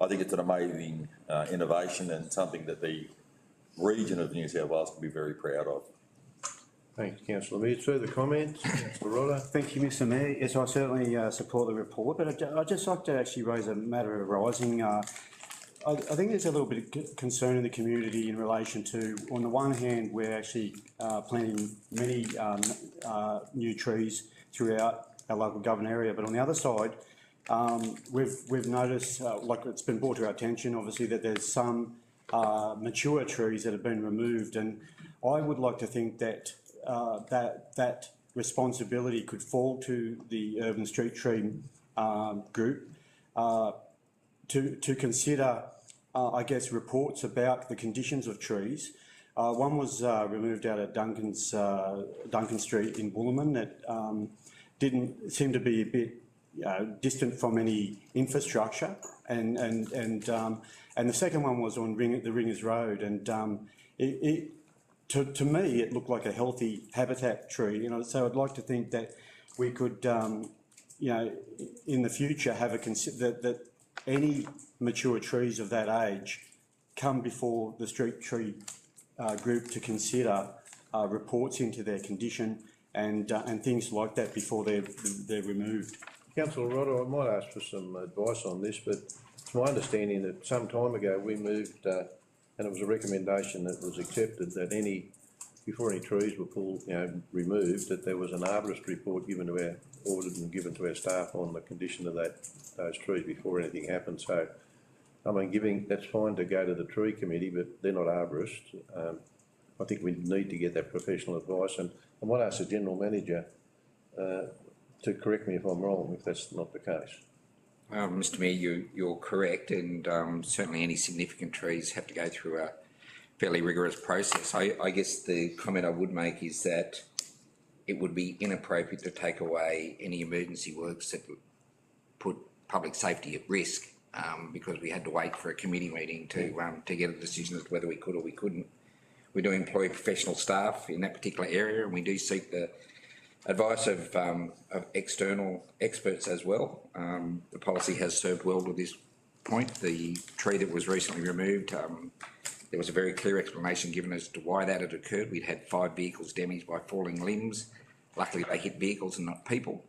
I think it's an amazing innovation and something that the region of New South Wales can be very proud of. Thanks, Councillor Mears. Further comments? Councillor Rodder. Thank you, Mr Mayor. Yes, I certainly support the report, but I'd just like to actually raise a matter arising. I think there's a little bit of concern in the community in relation to, on the one hand, we're actually planting many new trees throughout our local government area, but on the other side, we've noticed, like it's been brought to our attention, obviously, that there's some mature trees that have been removed, and I would like to think that that responsibility could fall to the Urban Street Tree group to consider, I guess, reports about the conditions of trees. One was removed out of Duncan Street in Wooloman that didn't seem to be a bit distant from any infrastructure, and the second one was on the Ringers Road, and to me it looked like a healthy habitat tree, so I'd like to think that we could, in the future have that any mature trees of that age come before the street tree group to consider reports into their condition and things like that before they're removed. Councillor Rodder, I might ask for some advice on this, but it's my understanding that some time ago we moved, and it was a recommendation that was accepted, that before any trees were removed, that there was an arborist report ordered and given to our staff on the condition of those trees before anything happened. So, I mean, that's fine to go to the tree committee, but they're not arborists. I think we need to get that professional advice, and I might ask the General Manager to correct me if I'm wrong, if that's not the case. Mr Mayor, you're correct, and certainly any significant trees have to go through a fairly rigorous process. I guess the comment I would make is that it would be inappropriate to take away any emergency works that put public safety at risk, because we had to wait for a committee meeting to get a decision as to whether we could or we couldn't. We do employ professional staff in that particular area, and we do seek the advice of external experts as well. The policy has served well to this point. The tree that was recently removed, there was a very clear explanation given as to why that had occurred. We'd had 5 vehicles damaged by falling limbs. Luckily, they hit vehicles and not people.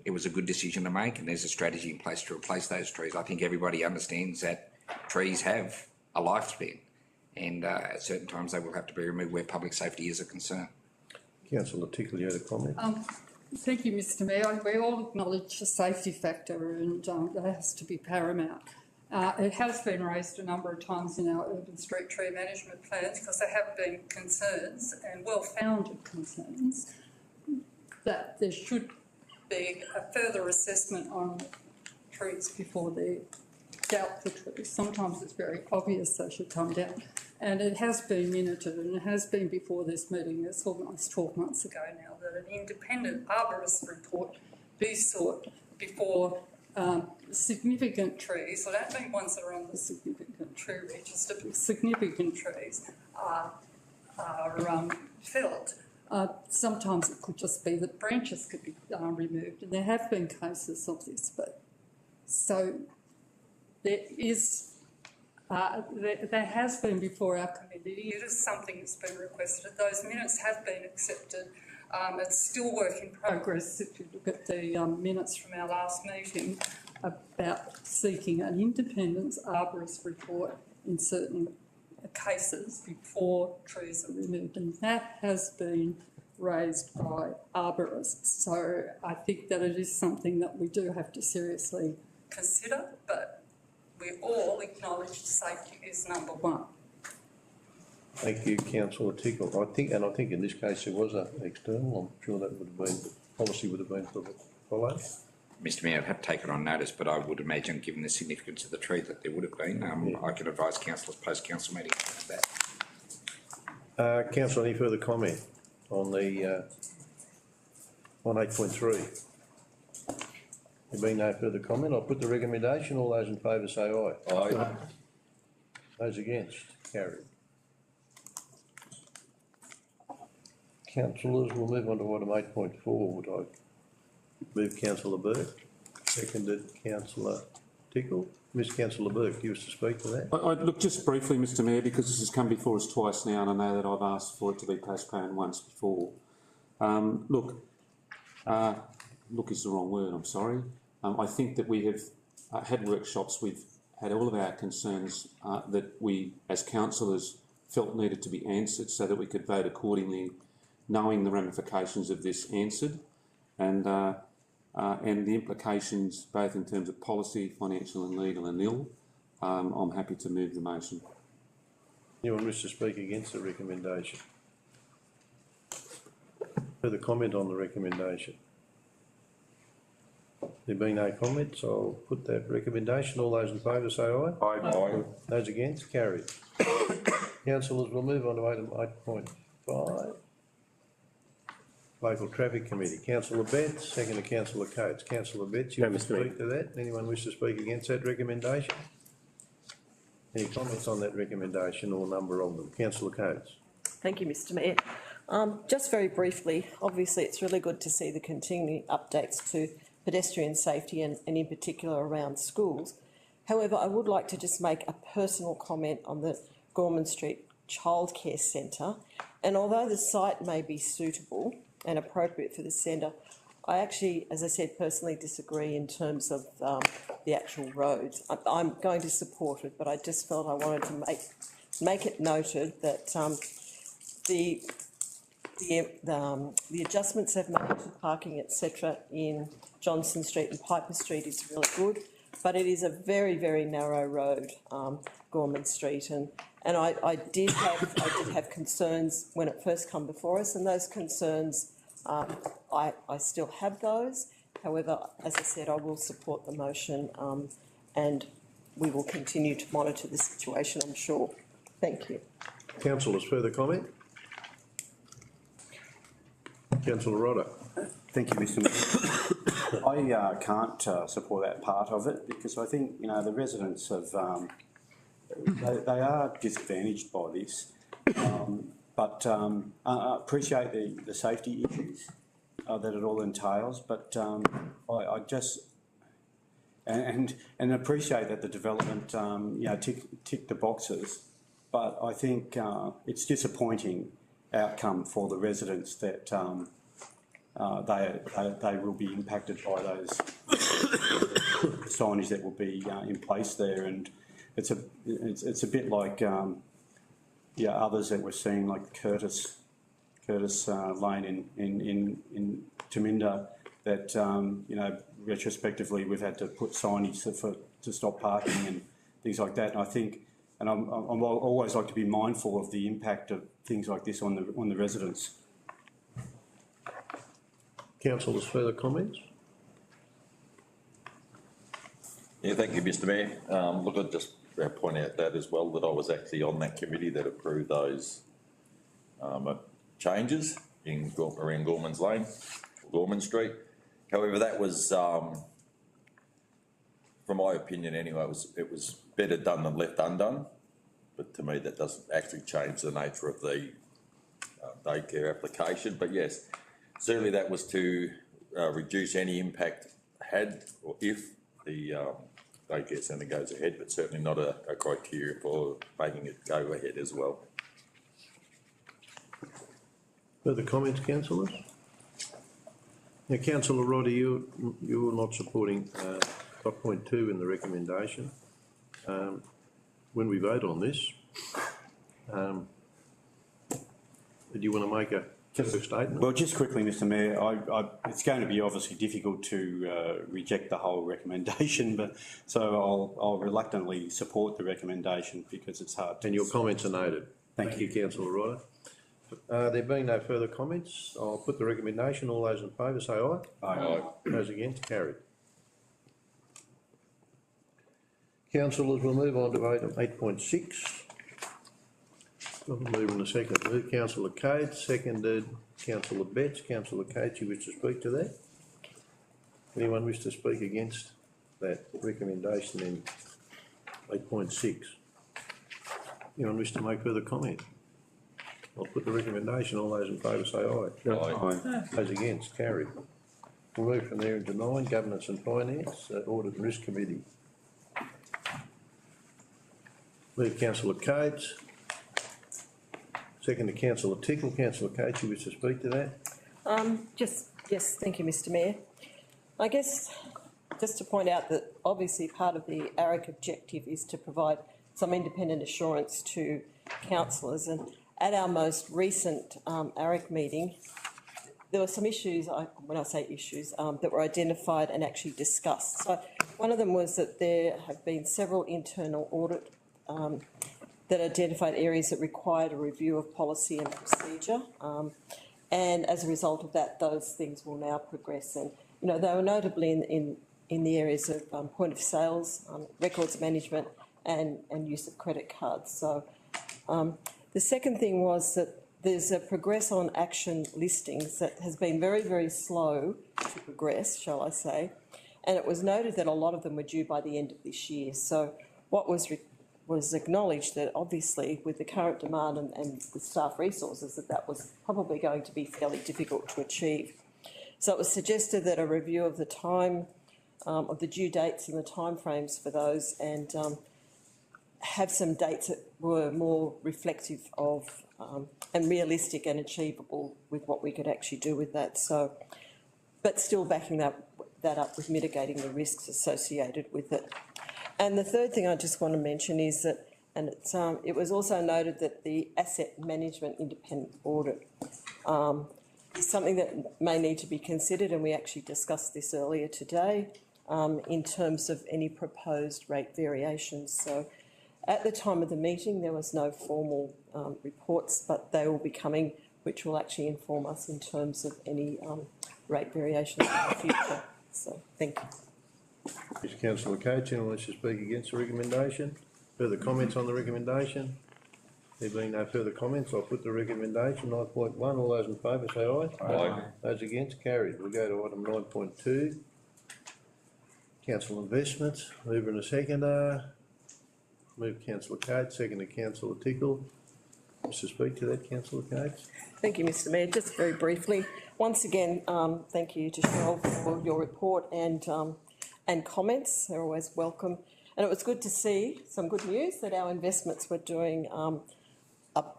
It was a good decision to make, and there's a strategy in place to replace those trees. I think everybody understands that trees have a lifespan, and at certain times they will have to be removed where public safety is a concern. Councillor Tickle, you had a comment? Thank you, Mr Mayor. We all acknowledge the safety factor, and that has to be paramount. It has been raised a number of times in our urban street tree management plans because there have been concerns, and well-founded concerns, that there should be a further assessment on trees before they're dealt the trees. Sometimes it's very obvious they should come down. And it has been minuted, and it has been before this meeting, it's almost 12 months ago now, that an independent arborist report be sought before significant trees, I don't mean ones that are on the significant tree register, but significant trees are felled. Sometimes it could just be that branches could be removed, and there have been cases of this, but so there is. There has been before our committee. It is something that's been requested. Those minutes have been accepted. It's still work in progress. If you look at the minutes from our last meeting about seeking an independent arborist report in certain cases before trees are removed, and that has been raised by arborists. So I think that it is something that we do have to seriously consider, but we all acknowledge safety is number one. Thank you, councillor Tickle. I think in this case there was an external. I'm sure that would have been, policy would have been followed. Mr Mayor, I'd have to take it on notice, but I would imagine, given the significance of the tree, that there would have been. I can advise councillors post-council meeting about that. Councillor, any further comment on the, on 8.3? There being no further comment, I'll put the recommendation. All those in favour say aye. Aye. Those against, carried. Councillors, we'll move on to item 8.4. Would I move councillor Burke? Seconded councillor Tickle. Miss Councillor Burke, you wish to speak to that? Look, just briefly, Mr Mayor, because this has come before us twice now, and I know that I've asked for it to be postponed once before. Look is the wrong word, I'm sorry. I think that we have had workshops, we've had all of our concerns that we, as councillors, felt needed to be answered so that we could vote accordingly, knowing the ramifications of this answered, and the implications both in terms of policy, financial and legal and ill. I'm happy to move the motion. Anyone wish to speak against the recommendation? Further comment on the recommendation? There being no comments, I'll put that recommendation. All those in favour say aye. Aye. Those against, carried. Councillors, we'll move on to item 8.5. Local Traffic Committee. Councillor Betts, second to Councillor Coates. Councillor Betts, you wish to speak to that? Anyone wish to speak against that recommendation? Any comments on that recommendation or number of them? Councillor Coates. Thank you, Mr Mayor. Just very briefly, obviously it's really good to see the continuing updates to pedestrian safety and in particular around schools. However, I would like to just make a personal comment on the Gorman Street Childcare Centre. And although the site may be suitable and appropriate for the centre, I actually, as I said, personally disagree in terms of the actual roads. I'm going to support it, but I just felt I wanted to make it noted that the adjustments they've made to parking, etc., in Johnson Street and Piper Street is really good, but it is a very, very narrow road, Gorman Street, and I did have concerns when it first come before us, and those concerns, I still have those. However, as I said, I will support the motion, and we will continue to monitor the situation, I'm sure. Thank you. Councillors, further comment? Councillor Rodder. Thank you, Mr Mayor. I can't support that part of it because I think, you know, the residents of, they are disadvantaged by this, but I appreciate the safety issues that it all entails, but I just, and appreciate that the development, you know, tick the boxes, but I think it's disappointing outcome for the residents that they will be impacted by those signage that will be in place there, and it's a bit like others that we're seeing, like Curtis Lane in Taminda, that you know, retrospectively we've had to put signage to stop parking and things like that, and I think. And I'm always like to be mindful of the impact of things like this on the residents. Councillors, further comments? Yeah, thank you, Mr Mayor. Look, I'd just point out that as well, that I was actually on that committee that approved those changes in around Gorman's Lane, Gorman Street. However, that was, from my opinion anyway, it was better done than left undone. But to me, that doesn't actually change the nature of the daycare application. But yes, certainly that was to reduce any impact had or if the daycare centre goes ahead, but certainly not a criteria for making it go ahead as well. Further comments, councillors? Now, Councillor Roddy, you're not supporting dot point 2 in the recommendation. When we vote on this, do you want to make a statement? Well, just quickly, Mr Mayor, it's going to be obviously difficult to reject the whole recommendation, but so I'll reluctantly support the recommendation because it's hard. And your comments are noted. Thank you. Councillor Ryder. There being no further comments, I'll put the recommendation. All those in favour say aye. Aye. Those against, carried. Councillors, we'll move on to item 8.6. I'll move in a second. Move Councillor Cade, seconded Councillor Betts. Councillor Cade, you wish to speak to that? Anyone wish to speak against that recommendation in 8.6? Anyone wish to make further comment? I'll put the recommendation. All those in favour say aye. Aye. Those against, carried. We'll move from there into 9, Governance and Finance, Audit and Risk Committee. Move Councillor Coates. Second to Councillor Tickle. Councillor Coates, you wish to speak to that? Yes, thank you, Mr Mayor. I guess just to point out that obviously part of the ARIC objective is to provide some independent assurance to councillors, and at our most recent ARIC meeting, there were some issues, when I say issues, that were identified and actually discussed. So one of them was that there have been several internal audit that identified areas that required a review of policy and procedure. And as a result of that, those things will now progress. And, you know, they were notably in the areas of point of sales, records management and use of credit cards. So the second thing was that there's a progress on action listings that has been very, very slow to progress, shall I say. And it was noted that a lot of them were due by the end of this year. So what was acknowledged that obviously with the current demand and with staff resources that was probably going to be fairly difficult to achieve. So it was suggested that a review of the time, of the due dates and the timeframes for those, and have some dates that were more reflective of and realistic and achievable with what we could actually do with that. So, but still backing that up with mitigating the risks associated with it. And the third thing I just want to mention is that, and it was also noted that the asset management independent audit is something that may need to be considered, and we actually discussed this earlier today in terms of any proposed rate variations. So at the time of the meeting, there was no formal reports, but they will be coming, which will actually inform us in terms of any rate variations in the future. So thank you. Is Councillor Coates, anyone wish to speak against the recommendation? Further comments on the recommendation? There being no further comments, I'll put the recommendation, 9.1. All those in favour say aye. Aye. Those against, carried. We'll go to item 9.2. Council investments. Mover and a seconder. Move Councillor Coates, second to Councillor Tickle. Wish to speak to that, Councillor Coates? Thank you, Mr Mayor. Just very briefly, once again, thank you to Cheryl for your report and comments. They're always welcome. And it was good to see some good news that our investments were doing,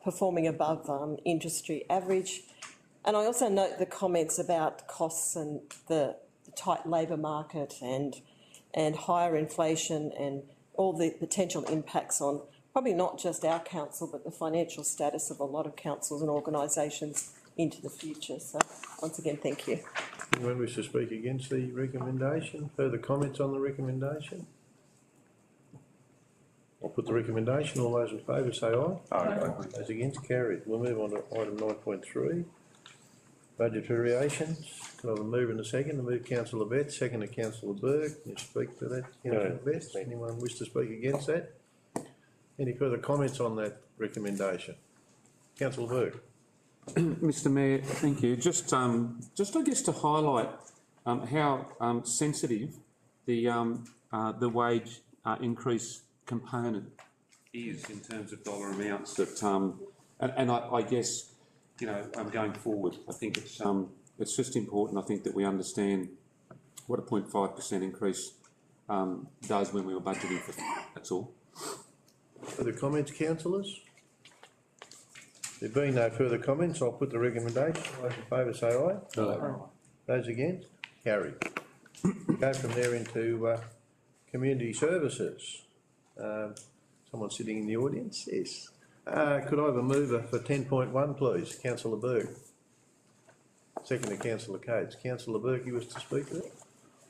performing above industry average. And I also note the comments about costs and the tight labour market and higher inflation and all the potential impacts on probably not just our council, but the financial status of a lot of councils and organisations into the future. So once again, thank you. Anyone wish to speak against the recommendation? Further comments on the recommendation? I'll put the recommendation. All those in favour say aye. Aye. Those against, carried. We'll move on to item 9.3. Budget variations. Can I have a mover and a second? To move Councillor Betts, second to Councillor Berg. Can you speak to that, Councillor Betts? Anyone wish to speak against that? Any further comments on that recommendation? Councillor Berg. Mr Mayor, thank you. Just I guess to highlight how sensitive the wage increase component is in terms of dollar amounts that and I guess, you know, going forward, I think it's just important, I think, that we understand what a 0.5% increase does when we were budgeting for that. That's all. Further comments, councillors? There being no further comments, I'll put the recommendation. All those in favour say aye. Aye. Those against? Carried. Go from there into community services. Someone sitting in the audience? Yes. Could I have a mover for 10.1, please? Councillor Berg. Second to Councillor Coates. Councillor Berg, you wish to speak to that?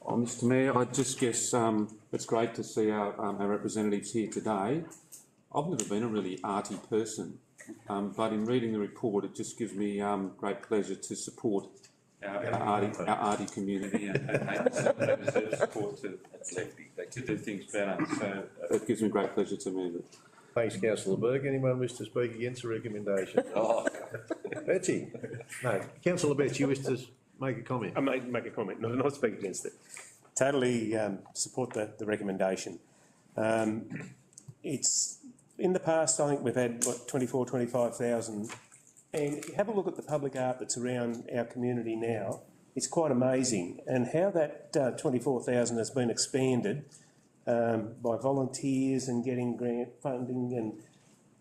Oh, Mr Mayor, I just guess it's great to see our representatives here today. I've never been a really arty person, but in reading the report, it just gives me great pleasure to support our arty community and maybe some deserve support to do things better. So it gives me great pleasure to move it. Thanks, councillor Burke. Anyone wish to speak against the recommendation? Betsy? No. Councillor Betts, you wish to make a comment? I make a comment, not speak against it. Totally support the recommendation. It's in the past, I think we've had 25,000, and if you have a look at the public art that's around our community now, it's quite amazing, and how that 24,000 has been expanded by volunteers and getting grant funding and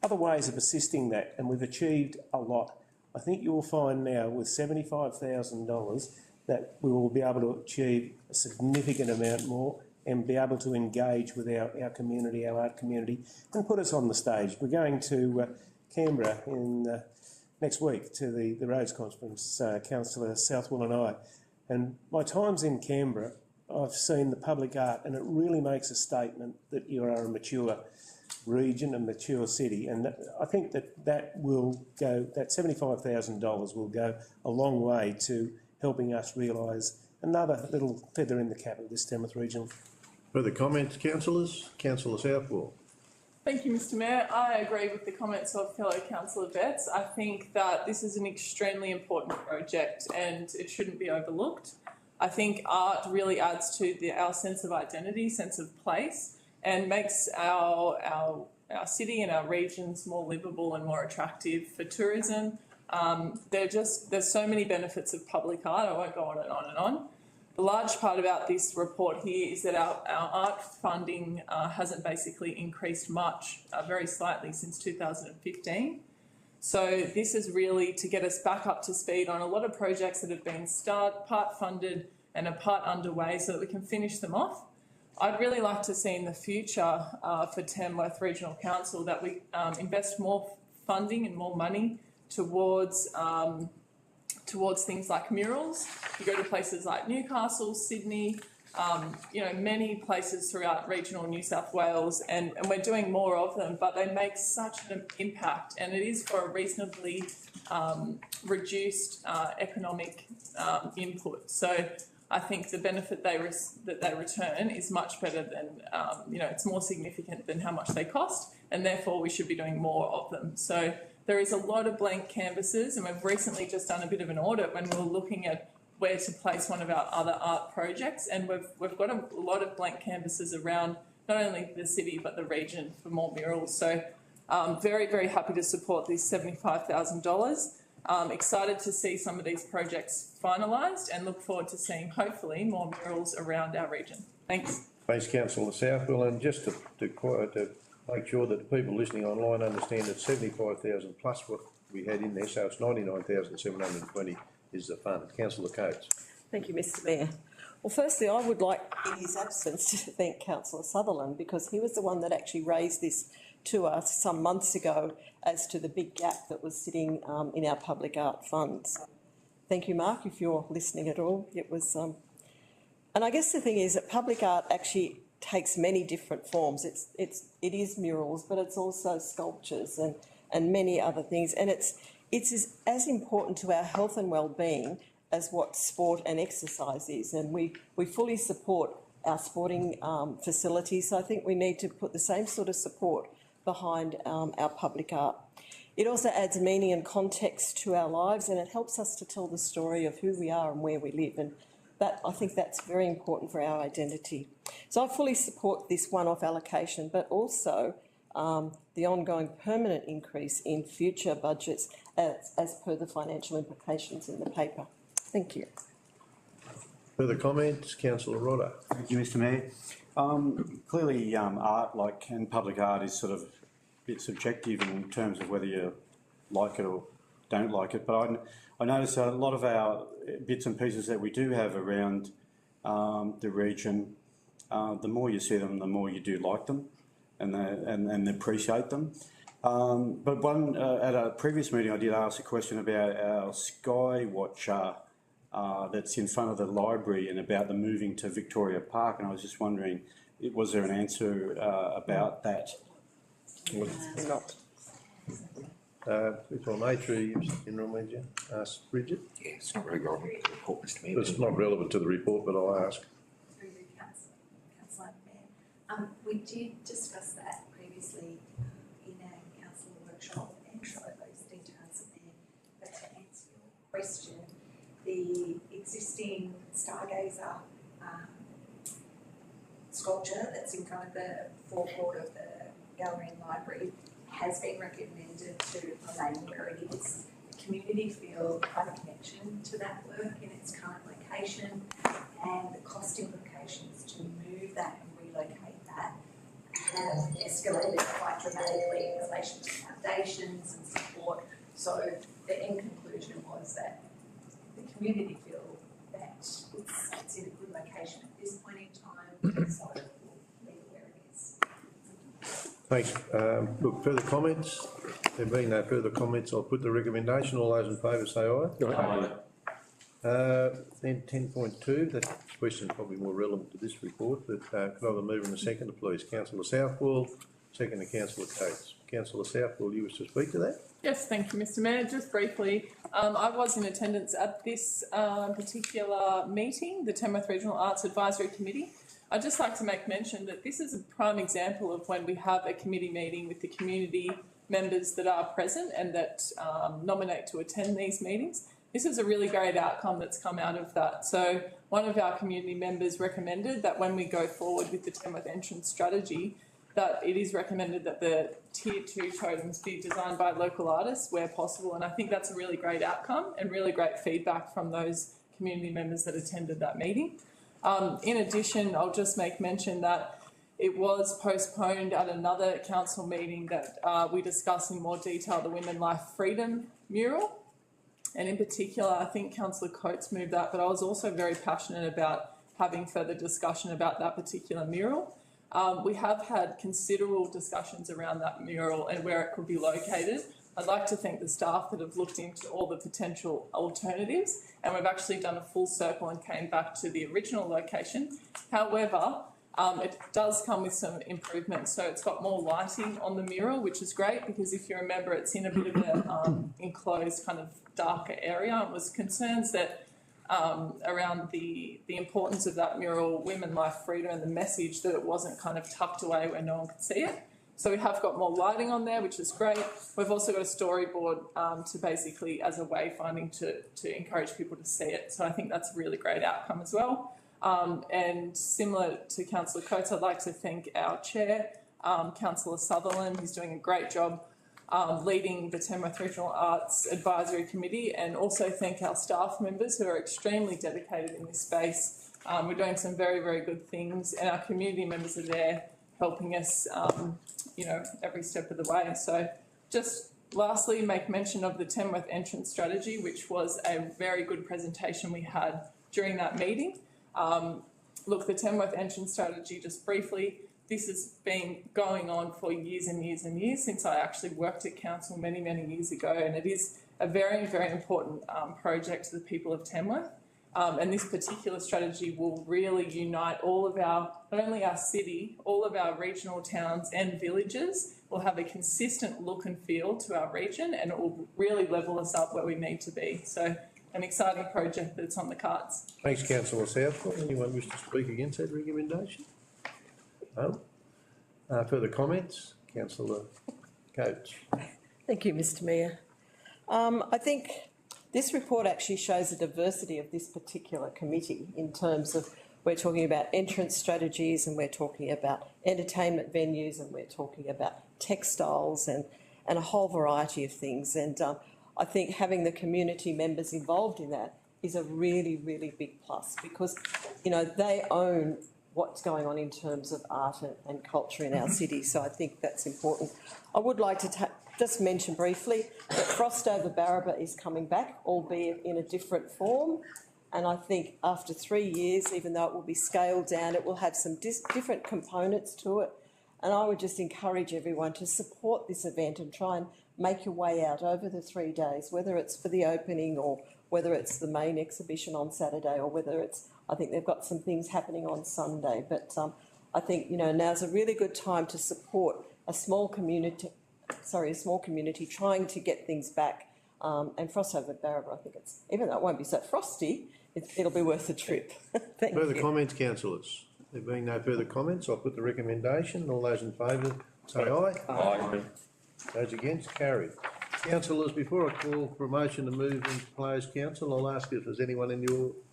other ways of assisting that, and we've achieved a lot. I think you will find now with $75,000 that we will be able to achieve a significant amount more and be able to engage with our community, our art community, and put us on the stage. We're going to Canberra in next week to the Rhodes Conference, Councillor Southwell and I. And my times in Canberra, I've seen the public art, and it really makes a statement that you are a mature region, a mature city, and I think that will go, that $75,000 will go a long way to helping us realise another little feather in the cap of this Tamworth region. Further comments, councillors? Councillor Southwell. Thank you, Mr Mayor. I agree with the comments of fellow councillor Betts. I think that this is an extremely important project and it shouldn't be overlooked. I think art really adds to our sense of identity, sense of place, and makes our city and our regions more livable and more attractive for tourism. There's so many benefits of public art. I won't go on and on and on. The large part about this report here is that our art funding hasn't basically increased much, very slightly since 2015. So this is really to get us back up to speed on a lot of projects that have been part funded and are part underway so that we can finish them off. I'd really like to see in the future for Tamworth Regional Council that we invest more funding and more money towards things like murals. You go to places like Newcastle, Sydney, many places throughout regional New South Wales, and we're doing more of them, but they make such an impact, and it is for a reasonably reduced economic input. So I think the benefit that they return is much better than, it's more significant than how much they cost, and therefore we should be doing more of them. So there is a lot of blank canvases, and we've recently just done a bit of an audit when we were looking at where to place one of our other art projects, and we've got a lot of blank canvases around not only the city but the region for more murals. So very, very happy to support this $75,000. Excited to see some of these projects finalised and look forward to seeing hopefully more murals around our region. Thanks. Thanks, councillor Southwell, and just to make sure that the people listening online understand that 75,000 plus what we had in there, so it's 99,720 is the fund. Councillor Coates. Thank you, Mr Mayor. Well, firstly, I would like, in his absence, to thank Councillor Sutherland, because he was the one that actually raised this to us some months ago as to the big gap that was sitting in our public art funds. Thank you, Mark, if you're listening at all. It was, and I guess the thing is that public art actually takes many different forms. It is murals, but it's also sculptures and many other things, and it's as important to our health and well-being as what sport and exercise is, and we fully support our sporting facilities, so I think we need to put the same sort of support behind our public art. It also adds meaning and context to our lives, and it helps us to tell the story of who we are and where we live, and I think that's very important for our identity. So I fully support this one-off allocation, but also the ongoing permanent increase in future budgets as per the financial implications in the paper. Thank you. Further comments? Councillor Rodder. Thank you, Mr Mayor. Clearly, art, and public art, is sort of a bit subjective in terms of whether you like it or don't like it. But I notice a lot of our bits and pieces that we do have around the region, the more you see them, the more you do like them and appreciate them. But at a previous meeting, I did ask a question about our Sky Watcher that's in front of the library and about the moving to Victoria Park, and I was just wondering, was there an answer about that? We're not. If I may, through you, General Manager, ask Bridget. Yeah, it's not really relevant to the report, Mr Mayor. It's not relevant to the report, but I'll ask. Through you, Councillor Mayor. We did discuss that previously in our council workshop and show those details in there. But to answer your question, the existing Stargazer sculpture that's in front of the forecourt of the gallery and library has been recommended to remain where it is. The community feel quite a connection to that work in its current location, and the cost implications to move that and relocate that have escalated quite dramatically in relation to foundations and support. So the end conclusion was that the community feel that it's in a good location at this point in time, so it will leave it where it is. Thanks. Look, further comments? There being no further comments, I'll put the recommendation. All those in favour say aye. Aye. Then 10.2, that question's probably more relevant to this report, but could I have a move and a seconder, please? Councillor Southwell, second to Councillor Coates. Councillor Southwell, you wish to speak to that? Yes, thank you, Mr Mayor. Just briefly, I was in attendance at this particular meeting, the Tamworth Regional Arts Advisory Committee. I'd just like to make mention that this is a prime example of when we have a committee meeting with the community members that are present and that nominate to attend these meetings. This is a really great outcome that's come out of that. So one of our community members recommended that when we go forward with the Tamworth entrance strategy, that it is recommended that the Tier 2 totems be designed by local artists where possible. And I think that's a really great outcome and really great feedback from those community members that attended that meeting. In addition, I'll just make mention that it was postponed at another council meeting that we discussed in more detail the Women Life Freedom mural. And in particular, I think Councillor Coates moved that, but I was also very passionate about having further discussion about that particular mural. We have had considerable discussions around that mural and where it could be located. I'd like to thank the staff that have looked into all the potential alternatives, and we've actually done a full circle and came back to the original location. However, it does come with some improvements. So it's got more lighting on the mural, which is great because if you remember, it's in a bit of an enclosed kind of darker area. It was concerns that around the importance of that mural, women, life, freedom, and the message that it wasn't kind of tucked away where no one could see it. So we have got more lighting on there, which is great. We've also got a storyboard to basically as a wayfinding to encourage people to see it. So I think that's a really great outcome as well. And similar to Councillor Coates, I'd like to thank our chair, Councillor Sutherland, who's doing a great job leading the Tamworth Regional Arts Advisory Committee, and also thank our staff members who are extremely dedicated in this space. We're doing some very, very good things, and our community members are there helping us, you know, every step of the way. So just lastly, make mention of the Tamworth entrance strategy, which was a very good presentation we had during that meeting. Look, the Tamworth entrance strategy, just briefly, this has been going on for years and years and years since I actually worked at council many, many years ago, and it is a very, very important project to the people of Tamworth. And this particular strategy will really unite all of our, not only our city, all of our regional towns and villages will have a consistent look and feel to our region, and it will really level us up where we need to be. So an exciting project that's on the cards. Thanks, Councillor Southwell. Anyone wish to speak against that recommendation? No? Further comments? Councillor Coates. Thank you, Mr Mayor. I think this report actually shows the diversity of this particular committee in terms of we're talking about entrance strategies and we're talking about entertainment venues and we're talking about textiles and a whole variety of things. And I think having the community members involved in that is a really, really big plus because, you know, they own what's going on in terms of art and culture in our city. So I think that's important. I would like to just mention briefly that Frost over Barraba is coming back, albeit in a different form. And I think after 3 years, even though it will be scaled down, it will have some different components to it. And I would just encourage everyone to support this event and try and make your way out over the 3 days, whether it's for the opening or whether it's the main exhibition on Saturday or whether it's, I think they've got some things happening on Sunday. But I think, you know, now's a really good time to support a small community trying to get things back. And Frost over Barraba, I think it's, even though it won't be so frosty, it'll be worth the trip. Thank Further you. comments, councillors? There being no further comments, I'll put the recommendation. All those in favour, say aye. Aye. Those against, carried. Councillors, before I call for a motion to move into closed council, I'll ask if there's anyone in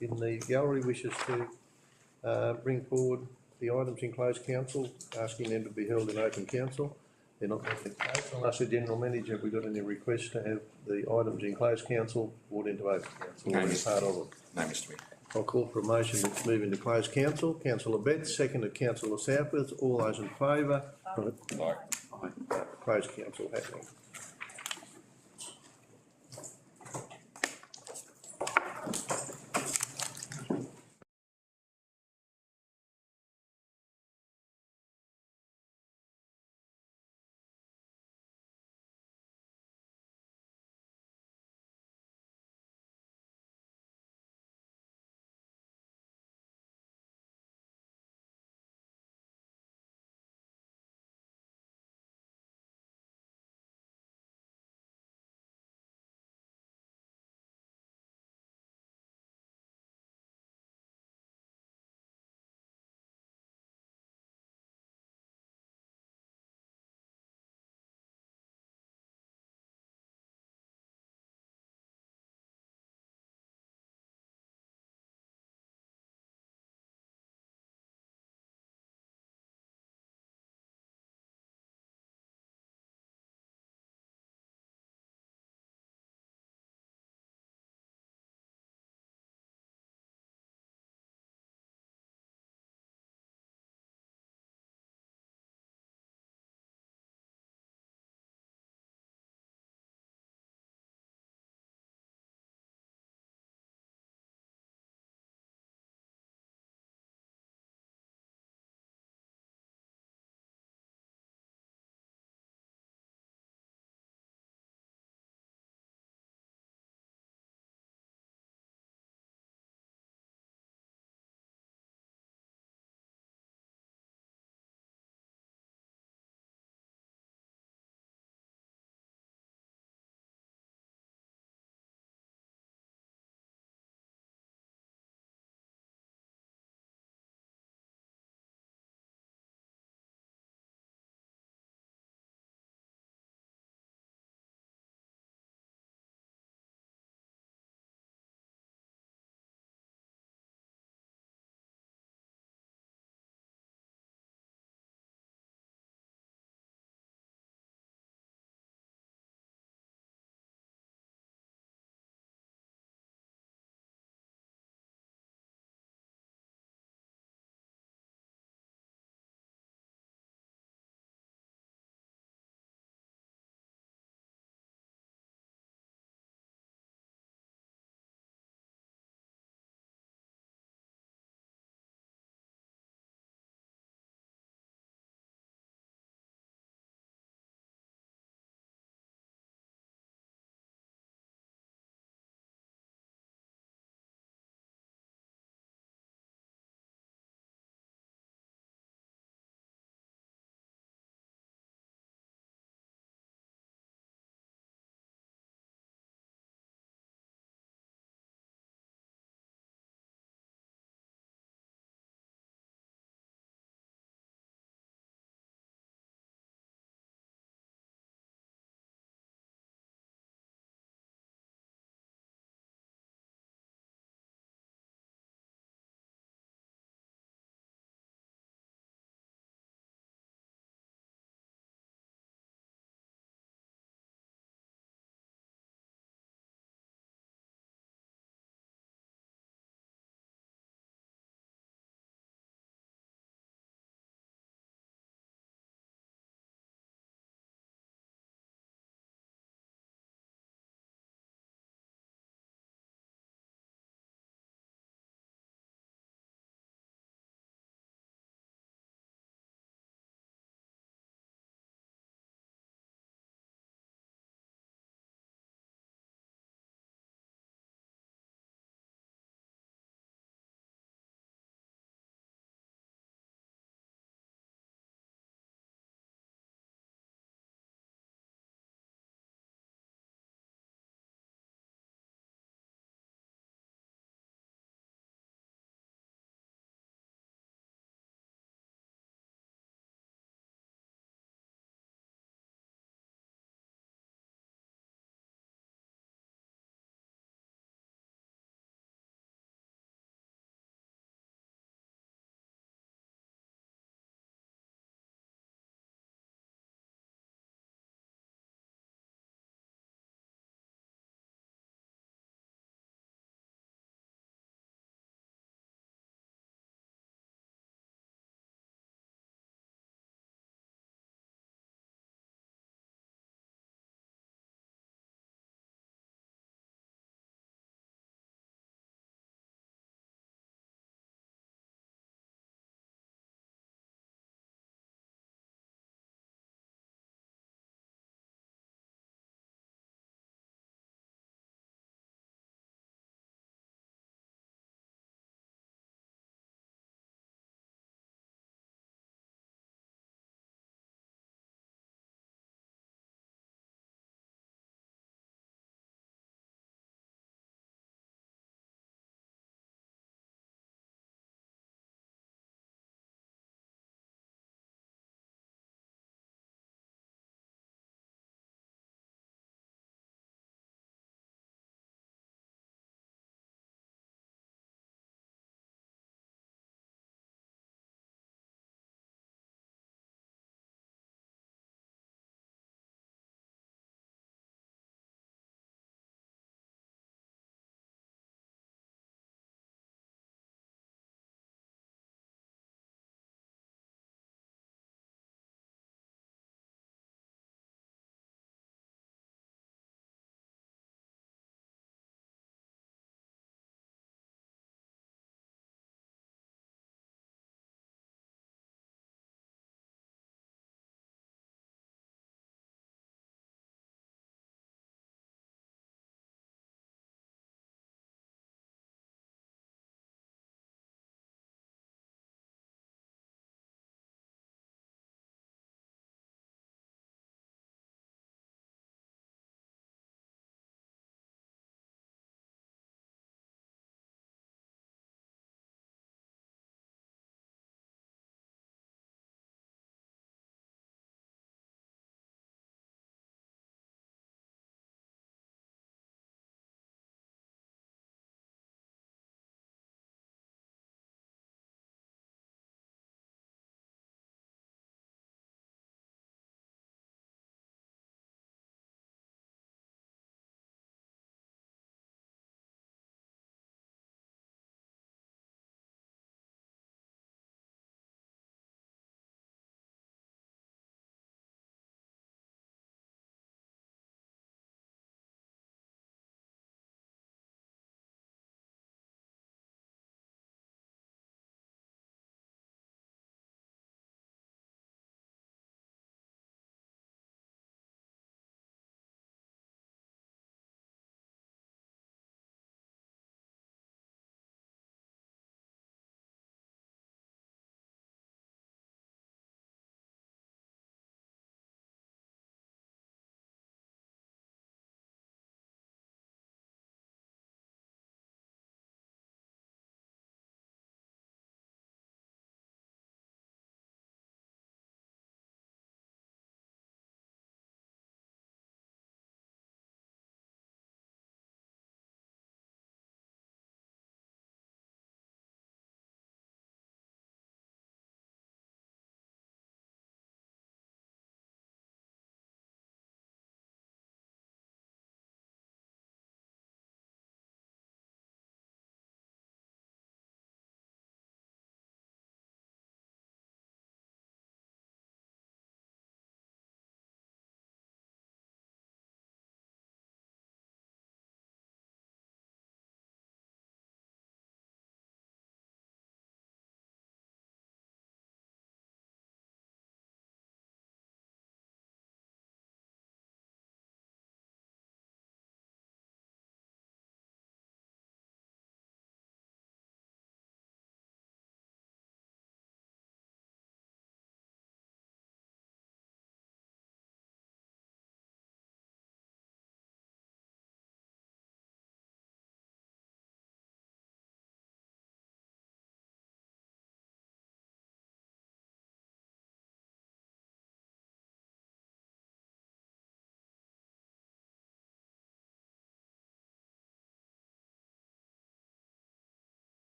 the gallery wishes to bring forward the items in closed council, asking them to be held in open council. They're not going to be closed. I'll ask the General Manager if we've got any requests to have the items in closed council brought into open council. No, Or any Mr. part of it. No, Mr Mayor. I'll call for a motion to move into closed council. Councillor Betts, seconded Councillor Southworth. All those in favour? Aye. Closed council happening.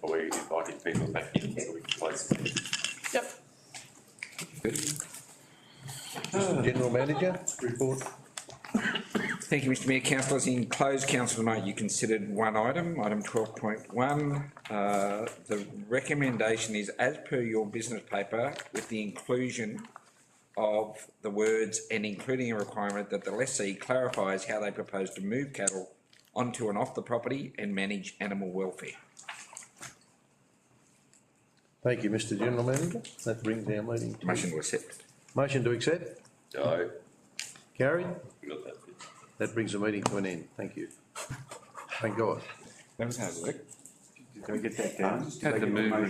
Or we're inviting people back in so we can close the meeting. Yep. General Manager, report. Thank you, Mr Mayor. Councillors, in closed council tonight, you considered one item, item 12.1. The recommendation is, as per your business paper, with the inclusion of the words and including a requirement that the lessee clarifies how they propose to move cattle onto and off the property and manage animal welfare. Thank you, Mr General Manager. That brings our meeting to... Motion to accept. Motion to accept? No, Carried? we got that bit. That brings the meeting to an end. Thank you. Thank God. That was hard work. Did they get that down? Had to move.